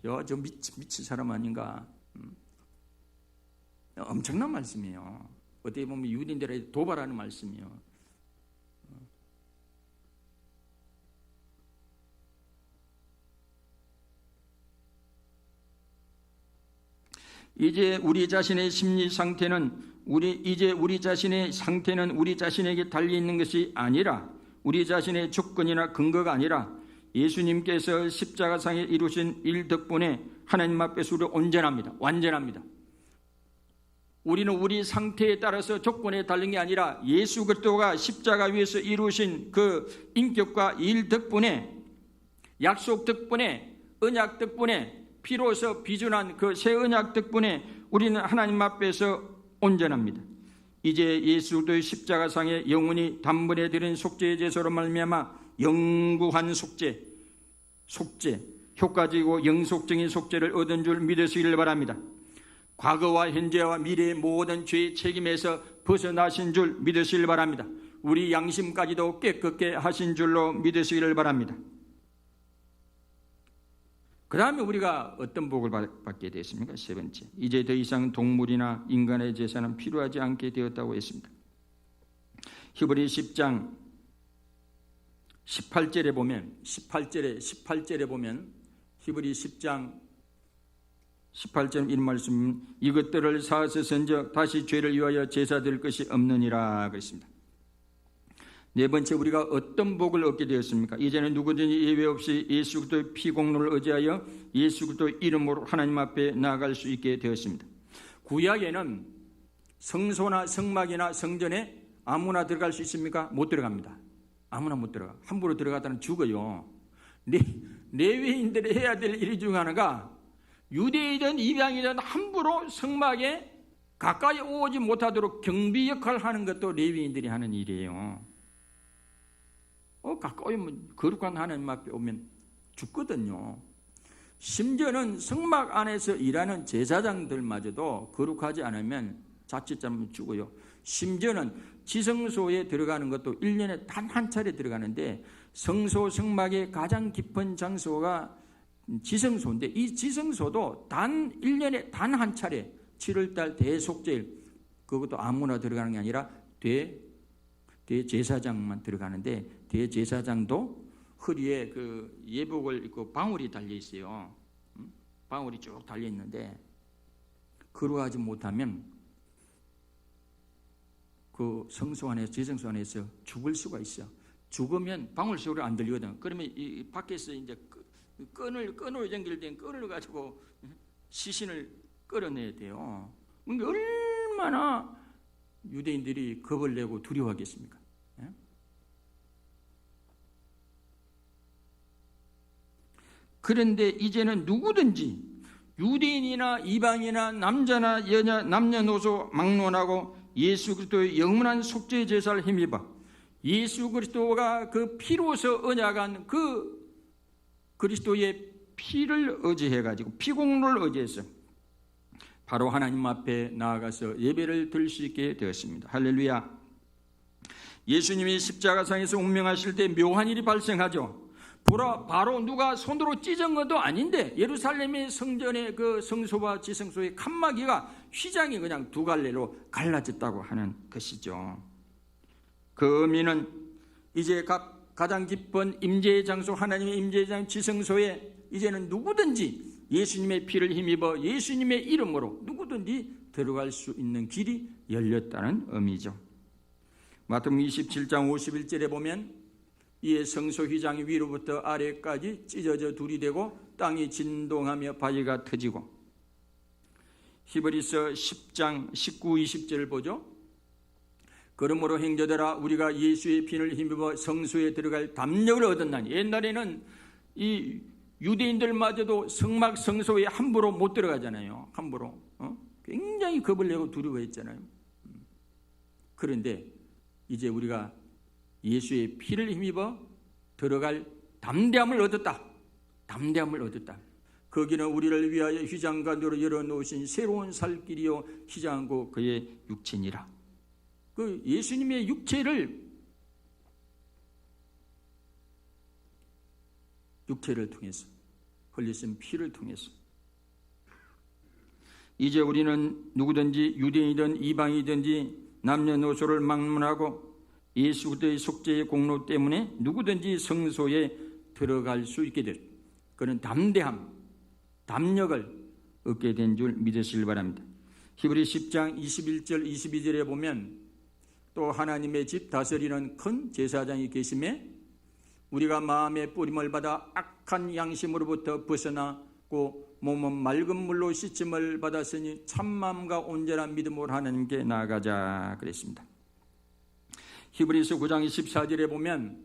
그러죠. 저 미친 사람 아닌가. 엄청난 말씀이에요. 어떻게 보면 유대인들에게 도발하는 말씀이에요. 이제 우리 자신의 심리 상태는 우리 자신에게 달려 있는 것이 아니라, 우리 자신의 조건이나 근거가 아니라 예수님께서 십자가상에 이루신 일 덕분에 하나님 앞에서 우리 온전합니다. 완전합니다. 우리는 우리 상태에 따라서 조건에 달린 게 아니라 예수 그리스도가 십자가 위에서 이루신 그 인격과 일 덕분에, 약속 덕분에, 언약 덕분에, 피로서 비준한 그 새 언약 덕분에 우리는 하나님 앞에서 온전합니다. 이제 예수 그리스도의 십자가상에 영원히 단번에 드린 속죄의 제사로 말미암아 영구한 속죄, 효과적이고 영속적인 속죄를 얻은 줄 믿으시기를 바랍니다. 과거와 현재와 미래의 모든 죄의 책임에서 벗어나신 줄 믿으시길 바랍니다. 우리 양심까지도 깨끗게 하신 줄로 믿으시기를 바랍니다. 그 다음에 우리가 어떤 복을 받게 되었습니까? 세 번째, 이제 더 이상 동물이나 인간의 제사는 필요하지 않게 되었다고 했습니다. 히브리 10장 18절에 보면, 히브리 10장 18절 이런 말씀, 이것들을 사하셨은즉 다시 죄를 위하여 제사 드릴 것이 없느니라 그랬습니다. 네 번째, 우리가 어떤 복을 얻게 되었습니까? 이제는 누구든지 예외 없이 예수 그리스도의 피 공로를 의지하여 예수 그리스도의 이름으로 하나님 앞에 나아갈 수 있게 되었습니다. 구약에는 성소나 성막이나 성전에 아무나 들어갈 수 있습니까? 못 들어갑니다. 아무나 못 들어가. 함부로 들어가다는 죽어요. 레위인들이 해야 될 일 중 하나가, 유대이든 이방이든 함부로 성막에 가까이 오지 못하도록 경비 역할을 하는 것도 레위인들이 하는 일이에요. 가까이 오면, 거룩한 하나님 앞에 오면 죽거든요. 심지어는 성막 안에서 일하는 제사장들마저도 거룩하지 않으면 자칫 잘못 죽어요. 심지어는 지성소에 들어가는 것도 1년에 단 한 차례 들어가는데, 성소 성막의 가장 깊은 장소가 지성소인데, 이 지성소도 1년에 단 한 차례 7월달 대속죄일, 그것도 아무나 들어가는 게 아니라 대제사장만 들어가는데, 대제사장도 허리에 그 예복을 입고 방울이 달려 있어요. 방울이 쭉 달려 있는데, 거룩하지 못하면 그 성소 안에서, 지성소 안에서 죽을 수가 있어. 죽으면 방울 소리가 안 들리거든. 그러면 이 밖에서 이제 끈으로 연결된 끈을 가지고 시신을 끌어내야 돼요. 그러니까 얼마나 유대인들이 겁을 내고 두려워하겠습니까? 그런데 이제는 누구든지, 유대인이나 이방이나 남자나 여자, 남녀노소 막론하고 예수 그리스도의 영원한 속죄 제사를 힘입어 예수 그리스도가 그 피로서 언약한 그 그리스도의 피를 의지해가지고, 피공로를 의지해서 바로 하나님 앞에 나아가서 예배를 드릴 수 있게 되었습니다. 할렐루야. 예수님이 십자가상에서 운명하실 때 묘한 일이 발생하죠. 바로 누가 손으로 찢은 것도 아닌데, 예루살렘의 성전의 그 성소와 지성소의 칸막이가, 휘장이 그냥 두 갈래로 갈라졌다고 하는 것이죠. 그 의미는 이제 가장 깊은 임재의 장소, 하나님의 임재의 장소 지성소에 이제는 누구든지 예수님의 피를 힘입어 예수님의 이름으로 누구든지 들어갈 수 있는 길이 열렸다는 의미죠. 마태복음 27장 51절에 보면, 이에 성소 휘장이 위로부터 아래까지 찢어져 둘이 되고 땅이 진동하며 바위가 터지고, 히브리서 10장 19, 20절을 보죠. 그러므로 형제들아, 우리가 예수의 피를 힘입어 성소에 들어갈 담력을 얻었나니. 옛날에는 이 유대인들마저도 성막 성소에 함부로 못 들어가잖아요. 함부로 굉장히 겁을 내고 두려워했잖아요. 그런데 이제 우리가 예수의 피를 힘입어 들어갈 담대함을 얻었다. 담대함을 얻었다. 거기는 우리를 위하여 휘장과 너로 열어놓으신 새로운 살 길이요 휘장하고 그의 육체니라. 그 예수님의 육체를 통해서, 흘리신 피를 통해서 이제 우리는 누구든지 유대인이든 이방이든지 남녀노소를 막론하고 예수 그리스도의 속죄의 공로 때문에 누구든지 성소에 들어갈 수 있게 될 그런 담대함, 담력을 얻게 된 줄 믿으시길 바랍니다. 히브리 10장 21절 22절에 보면 또 하나님의 집 다스리는 큰 제사장이 계심에 우리가 마음의 뿌림을 받아 악한 양심으로부터 벗어나고 몸은 맑은 물로 씻음을 받았으니 참마음과 온전한 믿음으로 하나님께 나아가자 그랬습니다. 히브리서 9장 24절에 보면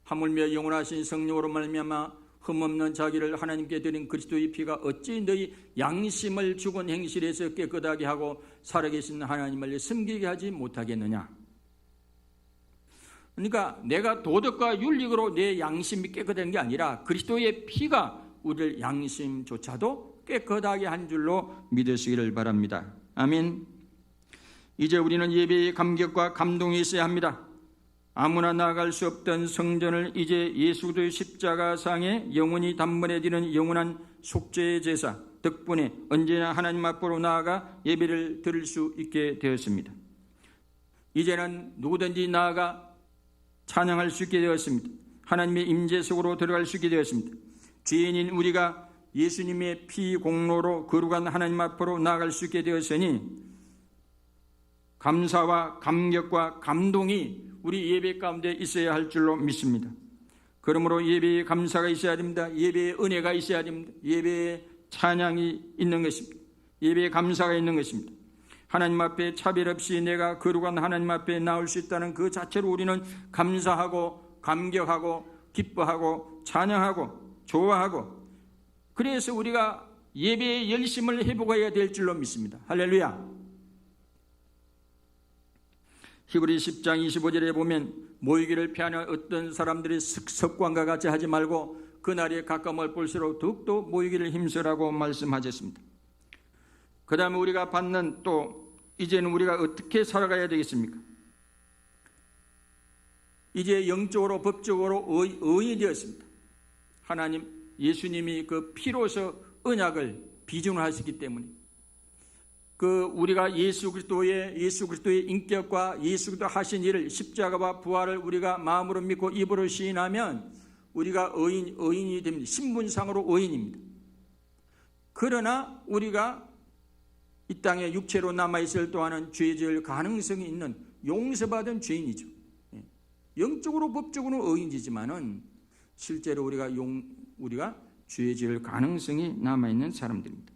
하물며 영원하신 성령으로 말미암아 흠없는 자기를 하나님께 드린 그리스도의 피가 어찌 너희 양심을 죽은 행실에서 깨끗하게 하고 살아계신 하나님을 섬기게 하지 못하겠느냐. 그러니까 내가 도덕과 윤리로 내 양심이 깨끗한 게 아니라 그리스도의 피가 우리를 양심조차도 깨끗하게 한 줄로 믿으시기를 바랍니다. 아멘. 이제 우리는 예배의 감격과 감동이 있어야 합니다. 아무나 나아갈 수 없던 성전을 이제 예수 그리스도의 십자가상에 영원히 단번에 드리는 영원한 속죄의 제사 덕분에 언제나 하나님 앞으로 나아가 예배를 드릴 수 있게 되었습니다. 이제는 누구든지 나아가 찬양할 수 있게 되었습니다. 하나님의 임재 속으로 들어갈 수 있게 되었습니다. 죄인인 우리가 예수님의 피 공로로 거룩한 하나님 앞으로 나아갈 수 있게 되었으니 감사와 감격과 감동이 우리 예배 가운데 있어야 할 줄로 믿습니다. 그러므로 예배에 감사가 있어야 됩니다. 예배에 은혜가 있어야 됩니다. 예배에 찬양이 있는 것입니다. 예배에 감사가 있는 것입니다. 하나님 앞에 차별 없이 내가 거룩한 하나님 앞에 나올 수 있다는 그 자체로 우리는 감사하고 감격하고 기뻐하고 찬양하고 좋아하고 그래서 우리가 예배의 열심을 회복해야 될 줄로 믿습니다. 할렐루야. 히브리 10장 25절에 보면 모이기를 피하는 어떤 사람들이 습관과 같이 하지 말고 그날에 가까움을 볼수록 더욱더 모이기를 힘쓰라고 말씀하셨습니다. 그 다음에 우리가 받는 또 이제는 우리가 어떻게 살아가야 되겠습니까? 이제 영적으로 법적으로 의인이 되었습니다. 하나님 예수님이 그 피로서 언약을 비준하셨기 때문에 우리가 예수 그리스도의 인격과 예수 그리스도 하신 일을 십자가와 부활을 우리가 마음으로 믿고 입으로 시인하면 우리가 의인이 됩니다. 신분상으로 의인입니다. 그러나 우리가 이 땅에 육체로 남아있을 동안은 죄 지을 가능성이 있는 용서받은 죄인이죠. 영적으로 법적으로 의인이지만은 실제로 우리가 죄 지을 가능성이 남아있는 사람들입니다.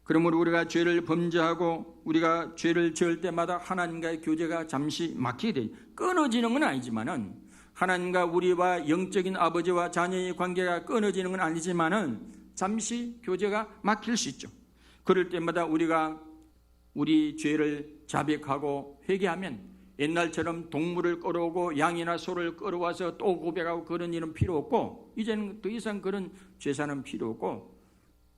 그러므로 우리가 죄를 범죄하고 우리가 죄를 지을 때마다 하나님과의 교제가 잠시 막히게 돼요. 끊어지는 건 아니지만은 하나님과 우리와 영적인 아버지와 자녀의 관계가 끊어지는 건 아니지만은 잠시 교제가 막힐 수 있죠. 그럴 때마다 우리가 우리 죄를 자백하고 회개하면 옛날처럼 동물을 끌어오고 양이나 소를 끌어와서 또 고백하고 그런 일은 필요 없고 이제는 더 이상 그런 제사는 필요 없고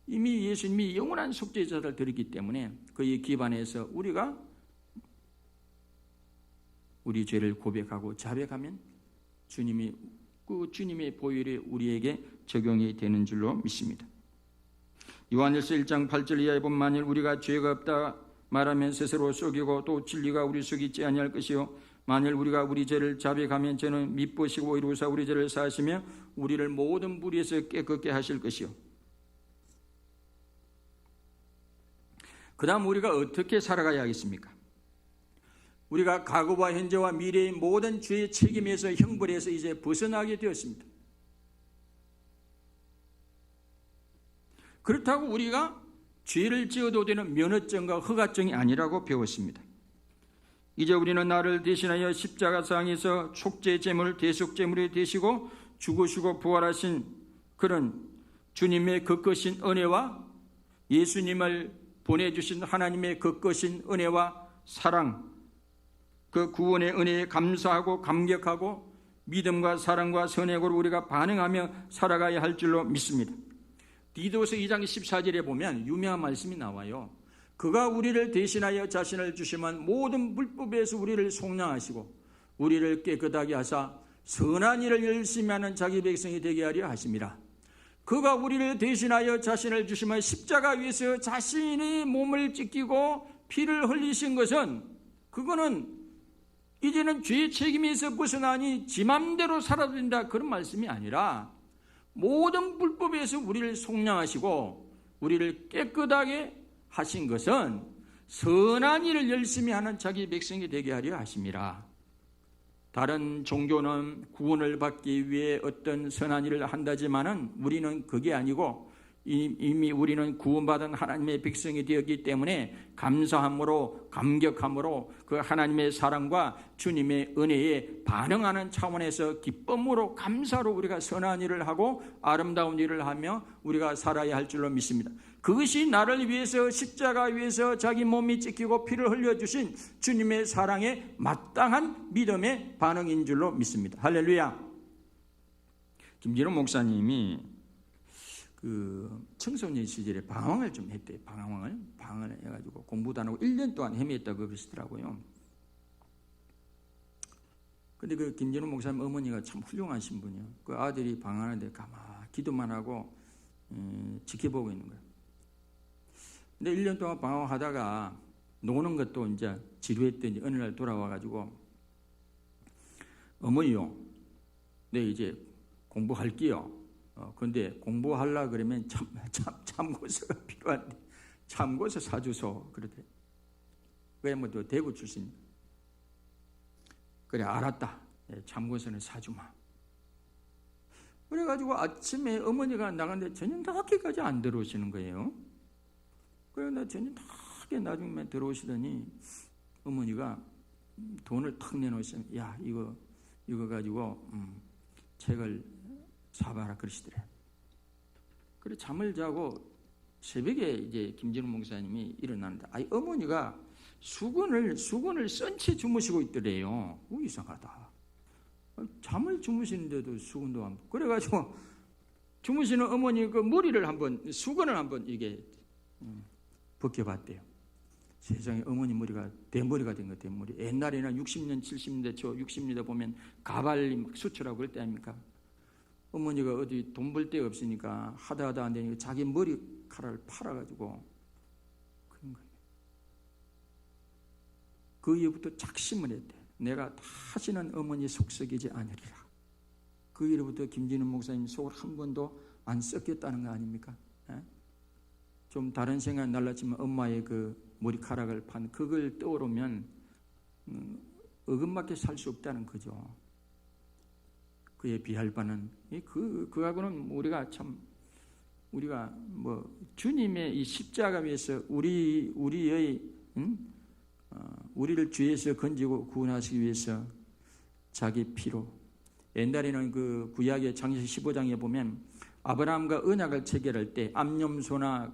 이미 예수님이 영원한 속죄제사를 드렸기 때문에 그의 기반에서 우리가 우리 죄를 고백하고 자백하면 주님의 보혈이 우리에게 적용이 되는 줄로 믿습니다. 요한일서 1장 8절 이하에 보면 만일 우리가 죄가 없다 말하면 스스로 속이고 또 진리가 우리 속에 있지 아니할 것이요 만일 우리가 우리 죄를 자백하면 저는 미쁘시고 이루사 우리 죄를 사하시며 우리를 모든 불의에서 깨끗게 하실 것이요. 그 다음 우리가 어떻게 살아가야 하겠습니까? 우리가 과거와 현재와 미래의 모든 죄의 책임에서 형벌에서 이제 벗어나게 되었습니다. 그렇다고 우리가 죄를 지어도 되는 면허증과 허가증이 아니라고 배웠습니다. 이제 우리는 나를 대신하여 십자가상에서 속죄제물 대속제물이 되시고 죽으시고 부활하신 그런 주님의 거크신 은혜와 예수님을 보내주신 하나님의 거크신 은혜와 사랑, 그 구원의 은혜에 감사하고 감격하고 믿음과 사랑과 선행으로 우리가 반응하며 살아가야 할 줄로 믿습니다. 디도서 2장 14절에 보면 유명한 말씀이 나와요. 그가 우리를 대신하여 자신을 주시면 모든 불법에서 우리를 속량하시고 우리를 깨끗하게 하사 선한 일을 열심히 하는 자기 백성이 되게 하려 하심이라. 그가 우리를 대신하여 자신을 주시면 십자가 위에서 자신의 몸을 찢기고 피를 흘리신 것은 그거는 이제는 죄의 책임에서 벗어나니 지 맘대로 살아도 된다 그런 말씀이 아니라 모든 불법에서 우리를 속량하시고 우리를 깨끗하게 하신 것은 선한 일을 열심히 하는 자기 백성이 되게 하려 하심이라. 다른 종교는 구원을 받기 위해 어떤 선한 일을 한다지만은 우리는 그게 아니고 이미 우리는 구원받은 하나님의 백성이 되었기 때문에 감사함으로 감격함으로 그 하나님의 사랑과 주님의 은혜에 반응하는 차원에서 기쁨으로 감사로 우리가 선한 일을 하고 아름다운 일을 하며 우리가 살아야 할 줄로 믿습니다. 그것이 나를 위해서 십자가 위에서 자기 몸이 찢기고 피를 흘려주신 주님의 사랑에 마땅한 믿음의 반응인 줄로 믿습니다. 할렐루야. 김진호 목사님이 그 청소년 시절에 방황을 좀 했대요. 방황을 해가지고 공부도 안 하고 1년 동안 헤맸다고 그러시더라고요. 근데 그 김진호 목사님 어머니가 참 훌륭하신 분이에요. 그 아들이 방황하는데 가만히 기도만 하고 지켜보고 있는 거예요. 근데 1년 동안 방황하다가 노는 것도 이제 지루했더니 어느 날 돌아와가지고 어머니요, 네 이제 공부할게요. 근데 공부하려 그러면 참고서가 필요한데 참고서 사주소 그러더래. 그래 뭐 또 대구 출신. 그래 알았다. 참고서는 사주마. 그래가지고 아침에 어머니가 나갔는데 저녁 늦게까지 안 들어오시는 거예요. 그래 나 저녁 늦게 나중에 들어오시더니 어머니가 돈을 탁 내놓으시면 야 이거 가지고 책을 사봐라 그러시더래. 그래 잠을 자고 새벽에 이제 김진우 목사님이 일어나는데 아이 어머니가 수건을 쓴 채 주무시고 있더래요. 이상하다. 잠을 주무시는데도 수건도 안. 그래가지고 주무시는 어머니 그 머리를 한번 수건을 한번 이게 벗겨봤대요. 세상에 어머니 머리가 대머리가 된 거 대머리. 옛날에는 60년 70년대 초 60년대 보면 가발이 막 수출하고 그럴 때 아닙니까? 어머니가 어디 돈 벌 데 없으니까 하다 안 되니까 자기 머리카락을 팔아가지고 그런 거예요. 그 이후부터 작심을 했대. 내가 다시는 어머니 속썩이지 않으리라. 그 이후부터 김진우 목사님 속을 한 번도 안 썩였다는 거 아닙니까? 좀 다른 생각 날랐지만 엄마의 그 머리카락을 판 그걸 떠오르면 어금맞게 살 수 없다는 거죠. 그에 비할 바는 그하고는 우리가 뭐 주님의 이 십자가 위에서 우리의 우리를 죄에서 건지고 구원하시기 위해서 자기 피로. 옛날에는 그 구약의 창세기 15장에 보면 아브라함과 언약을 체결할 때 암염소나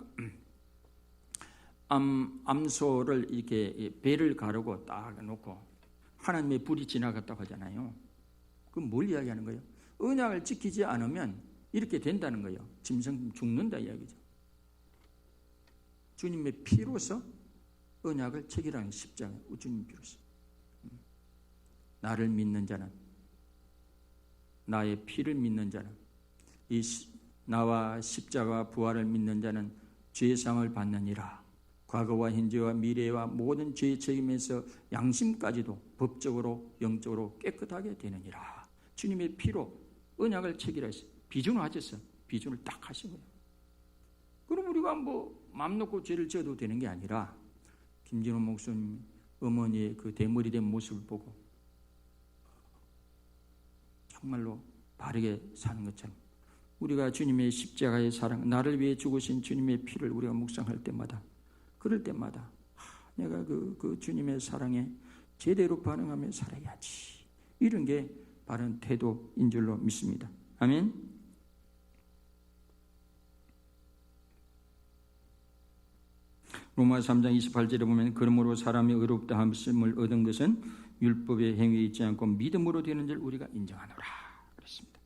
암소를 이렇게 배를 가르고 딱 놓고 하나님의 불이 지나갔다고 하잖아요. 그럼 뭘 이야기하는 거예요? 언약을 지키지 않으면 이렇게 된다는 거예요. 짐승 죽는다 이야기죠. 주님의 피로서 언약을 체결하는 십자가, 주님 피로서. 나를 믿는 자는, 나의 피를 믿는 자는, 나와 십자가 부활을 믿는 자는 죄상을 받느니라. 과거와 현재와 미래와 모든 죄의 책임에서 양심까지도 법적으로 영적으로 깨끗하게 되느니라. 주님의 피로 언약을 체결하셨어요. 비준을 하셨어요. 비준을 딱 하신 거예요. 그럼 우리가 뭐 마음 놓고 죄를 지어도 되는 게 아니라 김진호 목사님 어머니의 그 대머리 된 모습을 보고 정말로 바르게 사는 것처럼 우리가 주님의 십자가의 사랑, 나를 위해 죽으신 주님의 피를 우리가 묵상할 때마다, 그럴 때마다 내가 그 주님의 사랑에 제대로 반응하며 살아야지. 이런 게 바른 태도인 줄로 믿습니다. 아멘. 로마 3장 28절에 보면 그러므로 사람이 의롭다 함을 얻은 것은 율법의 행위에 있지 않고 믿음으로 되는 줄 우리가 인정하노라 그랬습니다.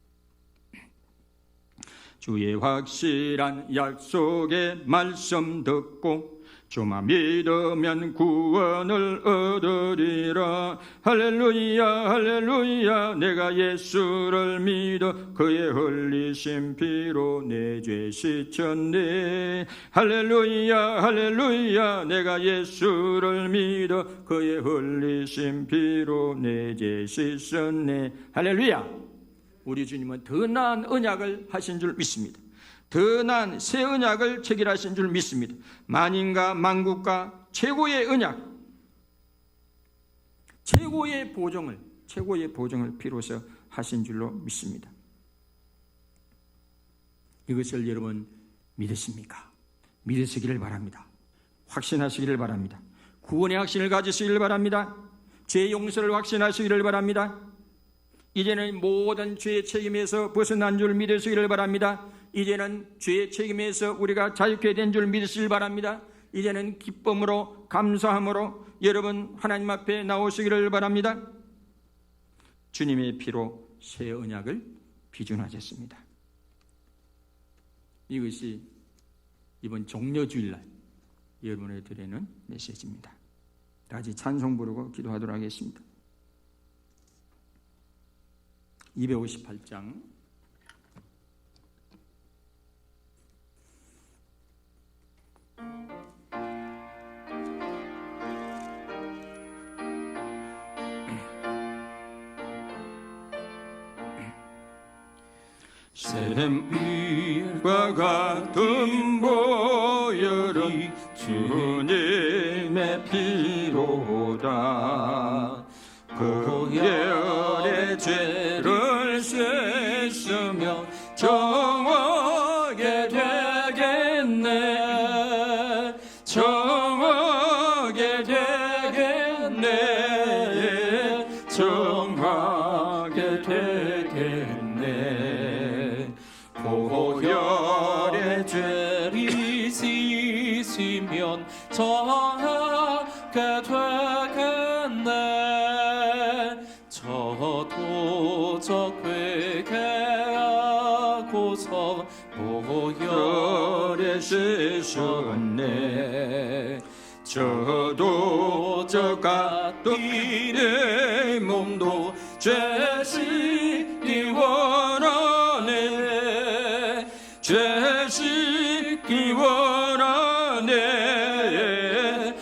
주의 확실한 약속의 말씀 듣고 주만 믿으면 구원을 얻으리라. 할렐루야 할렐루야. 내가 예수를 믿어 그의 흘리신 피로 내 죄 씻었네. 할렐루야 할렐루야. 내가 예수를 믿어 그의 흘리신 피로 내 죄 씻었네. 할렐루야. 우리 주님은 더 나은 언약을 하신 줄 믿습니다. 더 나은 새 언약을 체결하신 줄 믿습니다. 만인과 만국과 최고의 언약, 최고의 보증을 비로소 하신 줄로 믿습니다. 이것을 여러분 믿으십니까? 믿으시기를 바랍니다. 확신하시기를 바랍니다. 구원의 확신을 가지시기를 바랍니다. 죄 용서를 확신하시기를 바랍니다. 이제는 모든 죄의 책임에서 벗어난 줄 믿으시기를 바랍니다. 이제는 죄의 책임에서 우리가 자유케 된 줄 믿으시길 바랍니다. 이제는 기쁨으로 감사함으로 여러분 하나님 앞에 나오시기를 바랍니다. 주님의 피로 새 언약을 비준하셨습니다. 이것이 이번 종려주일날 여러분에 드리는 메시지입니다. 다 같이 찬송 부르고 기도하도록 하겠습니다. 258장 샘과 같은 보혈은 주님의 피로다. 보혈의 죄를 씻으면 정하게 되겠네. 정하게 되겠네. 정하게 되겠네. 보혈의 죄를 씻으면 정하게 되겠네. 저도 회개하고서 보혈에 씻었네. 저도 저 같은 내 몸도 죄 씻기 원하네. 죄 씻기 원하네.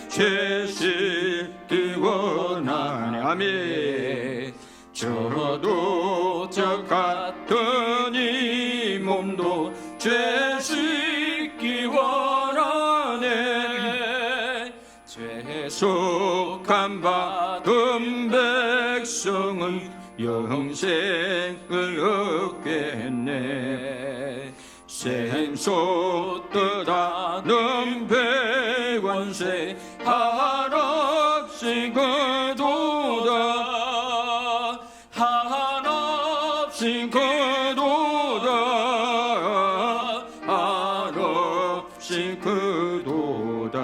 죄 씻기 원하네. 아멘. 저도 저 같은 이 몸도 죄 씻기 원하네. 죄 속함 받은 백성은 영생을 얻겠네. 샘솟 떠나는 백원세 한없이 그도다. 한없이 그도다. 한없이 그도다.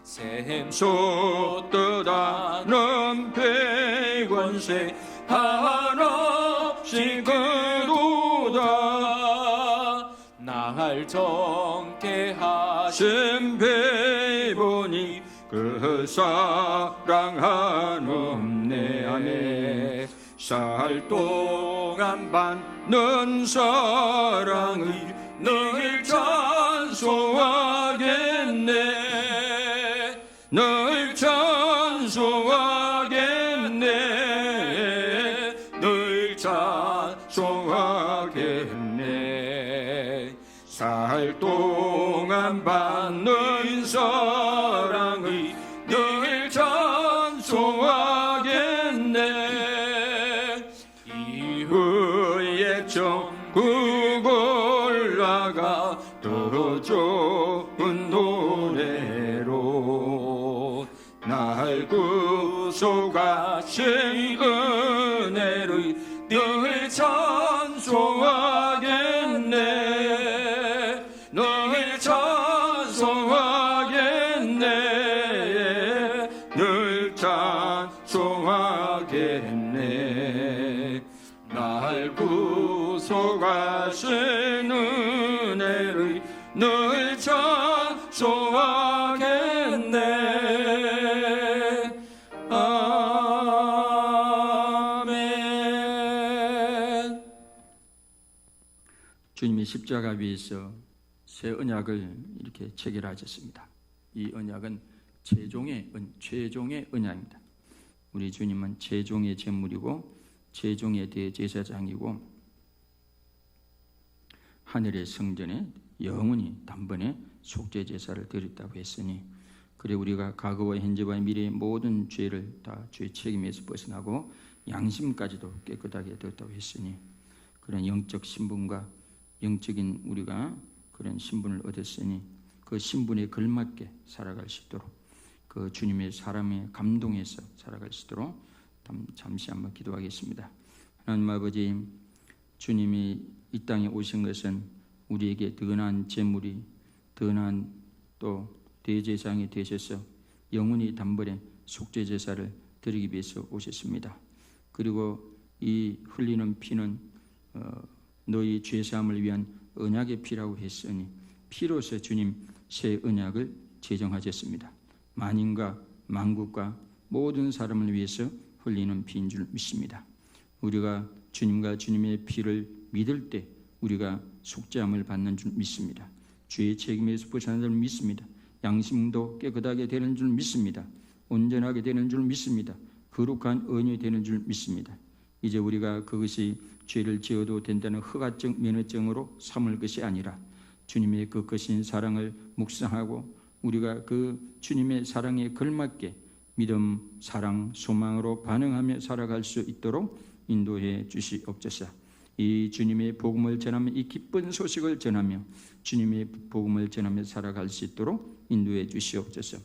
샘솟 떠나는 백원세 한없이 그도다. 날 정케 하신 배보니 그 사랑하는네. 아멘. 살 동안 받는 사랑을 늘 찬송하겠네. 늘 찬송하겠네. 늘 찬송하겠네. 살 동안 받는 사랑을 늘 찬송하겠네. 이후에 천국 올라가 더 좋은 노래로 날 구속하신 은혜를 늘 찬송하겠네. 늘 찬송하겠네. 늘 찬송하겠네. 날 구속하신 은혜를 늘 찬송하겠네. 아멘. 주님이 십자가 위에서 새 언약을 이렇게 체결하셨습니다. 이 언약은 최종의 언약입니다. 우리 주님은 최종의 제물이고 최종의 대제사장이고 하늘의 성전에 영원히 단번에 속죄 제사를 드렸다고 했으니, 그래 우리가 과거와 현재와 미래의 모든 죄를 다 죄 책임에서 벗어나고 양심까지도 깨끗하게 되었다고 했으니, 그런 영적 신분과 영적인 우리가 그런 신분을 얻었으니 그 신분에 걸맞게 살아갈 수 있도록, 그 주님의 사람의 감동에서 살아갈 수 있도록 잠시 한번 기도하겠습니다. 하나님 아버지, 주님이 이 땅에 오신 것은 우리에게 더 나은 재물이, 더 나은 또 대제사장이 되셔서 영원히 단번에 속죄 제사를 드리기 위해서 오셨습니다. 그리고 이 흘리는 피는 너희 죄사함을 위한 언약의 피라고 했으니 피로서 주님 새 언약을 제정하셨습니다. 만인과 만국과 모든 사람을 위해서 흘리는 피인 줄 믿습니다. 우리가 주님과 주님의 피를 믿을 때 우리가 속죄함을 받는 줄 믿습니다. 죄의 책임에서 벗어나는 줄 믿습니다. 양심도 깨끗하게 되는 줄 믿습니다. 온전하게 되는 줄 믿습니다. 거룩한 언이 되는 줄 믿습니다. 이제 우리가 그것이 죄를 지어도 된다는 허가증, 면허증으로 삼을 것이 아니라 주님의 그 크신 사랑을 묵상하고 우리가 그 주님의 사랑에 걸맞게 믿음, 사랑, 소망으로 반응하며 살아갈 수 있도록 인도해 주시옵소서. 이 주님의 복음을 전하며 이 기쁜 소식을 전하며 주님의 복음을 전하며 살아갈 수 있도록 인도해 주시옵소서.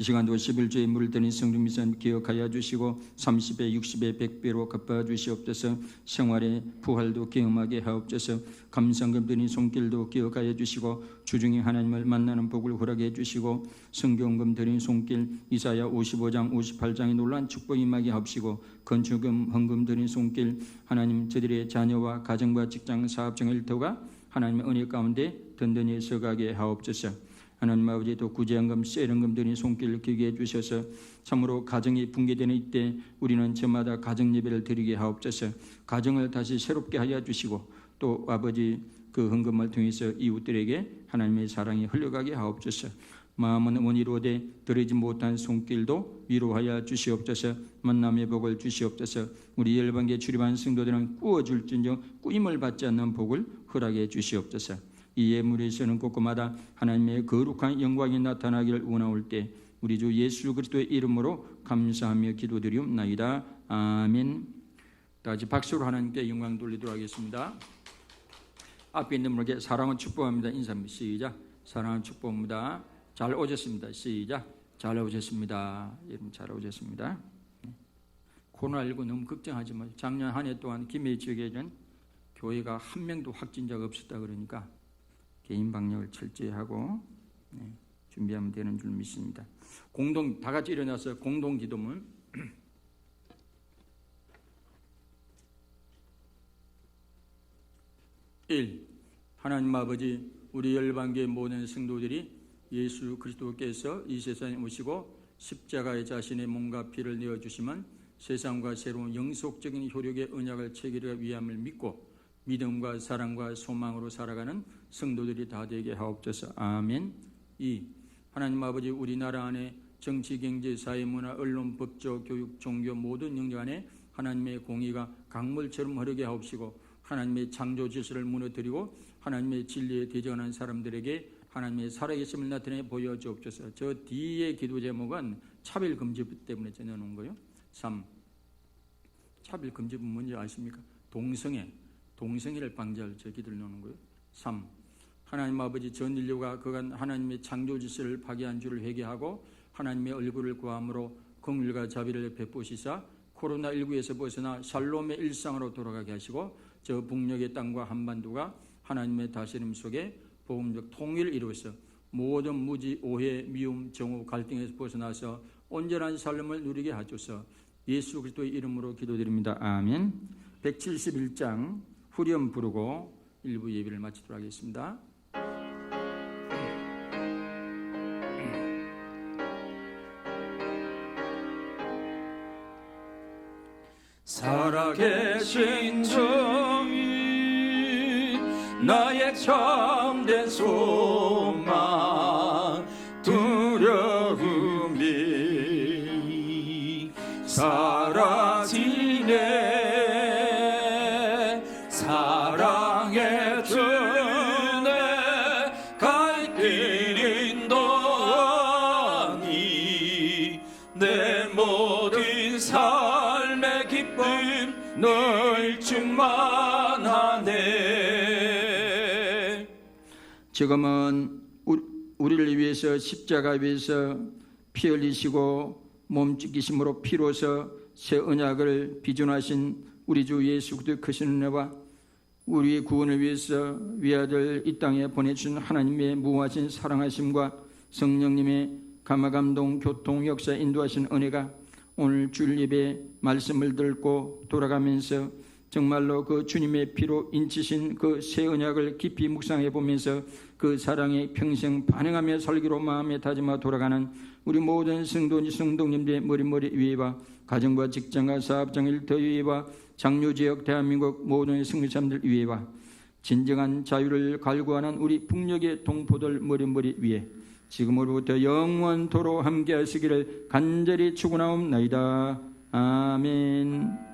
이 시간도 11조의 물을 드린 성중 미선 기억하여 주시고 30배, 60배, 100배로 갚아 주시옵소서. 생활의 부활도 경험하게 하옵소서. 감상금 드린 손길도 기억하여 주시고 주중에 하나님을 만나는 복을 허락해 주시고 성경금 드린 손길 이사야 55장, 58장의 놀라운 축복이 임하게 하옵시고 건축금, 헌금 드린 손길 하나님 저들의 자녀와 가정과 직장, 사업장 일터가 하나님의 은혜 가운데 든든히 서가게 하옵소서. 하나님 아버지, 또 구제연금, 세련금 드린 손길을 기게 해주셔서 참으로 가정이 붕괴되는 이때 우리는 저마다 가정 예배를 드리게 하옵소서. 가정을 다시 새롭게 하여 주시고 또 아버지 그 헌금을 통해서 이웃들에게 하나님의 사랑이 흘러가게 하옵소서. 마음은 원이로되 들이지 못한 손길도 위로하여 주시옵소서. 만남의 복을 주시옵소서. 우리 열방계 출입한 성도들은 꾸어줄진정 꾸임을 받지 않는 복을 허락해 주시옵소서. 이 예물에서는 곳곳마다 하나님의 거룩한 영광이 나타나기를 원하올 때 우리 주 예수 그리스도의 이름으로 감사하며 기도드리옵나이다. 아멘. 다시 박수로 하나님께 영광 돌리도록 하겠습니다. 앞에 있는 분에게 사랑을 축복합니다. 인사합니다. 시작. 사랑을 축복합니다. 잘 오셨습니다. 시작. 잘 오셨습니다. 여러분 잘 오셨습니다. 코로나19 너무 걱정하지 마세요. 작년 한 해 동안 김해 지역에는 교회가 한 명도 확진자가 없었다 그러니까 개인 방역을 철저히 하고 준비하면 되는 줄 믿습니다. 다 같이 일어나서 공동 기도문. 1. 하나님 아버지, 우리 열방교의 모든 성도들이 예수 그리스도께서 이 세상에 오시고 십자가에 자신의 몸과 피를 내어주시면 세상과 새로운 영속적인 효력의 언약을 체결하기 위함을 믿고 믿음과 사랑과 소망으로 살아가는 성도들이 다 되게 하옵소서. 아멘. 2. 하나님 아버지, 우리나라 안에 정치, 경제, 사회, 문화, 언론, 법조, 교육, 종교 모든 영역 안에 하나님의 공의가 강물처럼 흐르게 하옵시고 하나님의 창조 질서를 무너뜨리고 하나님의 진리에 대적하는 사람들에게 하나님의 살아계심을 나타내 보여주옵소서. 저 뒤에 기도 제목은 차별금지법 때문에 전해놓은 거예요. 3. 차별금지법 뭔지 아십니까? 동성애를 방지할 저 기도를 놓는 거예요. 3. 하나님 아버지, 전 인류가 그간 하나님의 창조 질서를 파괴한 줄을 회개하고 하나님의 얼굴을 구함으로 긍휼과 자비를 베푸시사 코로나19에서 벗어나 샬롬의 일상으로 돌아가게 하시고 저 북녘의 땅과 한반도가 하나님의 다스림 속에 복음적 통일을 이루어서 모든 무지, 오해, 미움, 정오, 갈등에서 벗어나서 온전한 삶을 누리게 하소서. 예수 그리스도의 이름으로 기도드립니다. 아멘. 171장 후렴 부르고 일부 예배를 마치도록 하겠습니다. 살아계신 주님, 나의 참된 소망, 두려움이 사라지니 주네 사랑의 주네 갈 길 인도하니 내 모든 삶의 기쁨 늘 충만하네. 지금은 우리를 위해서 십자가 위에서 피 흘리시고 몸 찢기심으로 피로서 새 언약을 비준하신 우리 주 예수 그리스도의 크신 은혜와 우리의 구원을 위해서 위아들 이 땅에 보내주신 하나님의 무한하신 사랑하심과 성령님의 감화감동 교통 역사 인도하신 은혜가 오늘 주일 예배 말씀을 듣고 돌아가면서 정말로 그 주님의 피로 인치신 그 새 언약을 깊이 묵상해 보면서 그 사랑에 평생 반응하며 살기로 마음에 다짐하고 돌아가는 우리 모든 성도님들의 머리 위에와 가정과 직장과 사업장 일터 위에와 장로지역 대한민국 모든 성도사람들 위에와 진정한 자유를 갈구하는 우리 북녘의 동포들 머리 위에 지금으로부터 영원토록 함께 하시기를 간절히 축원하옵나이다. 아멘.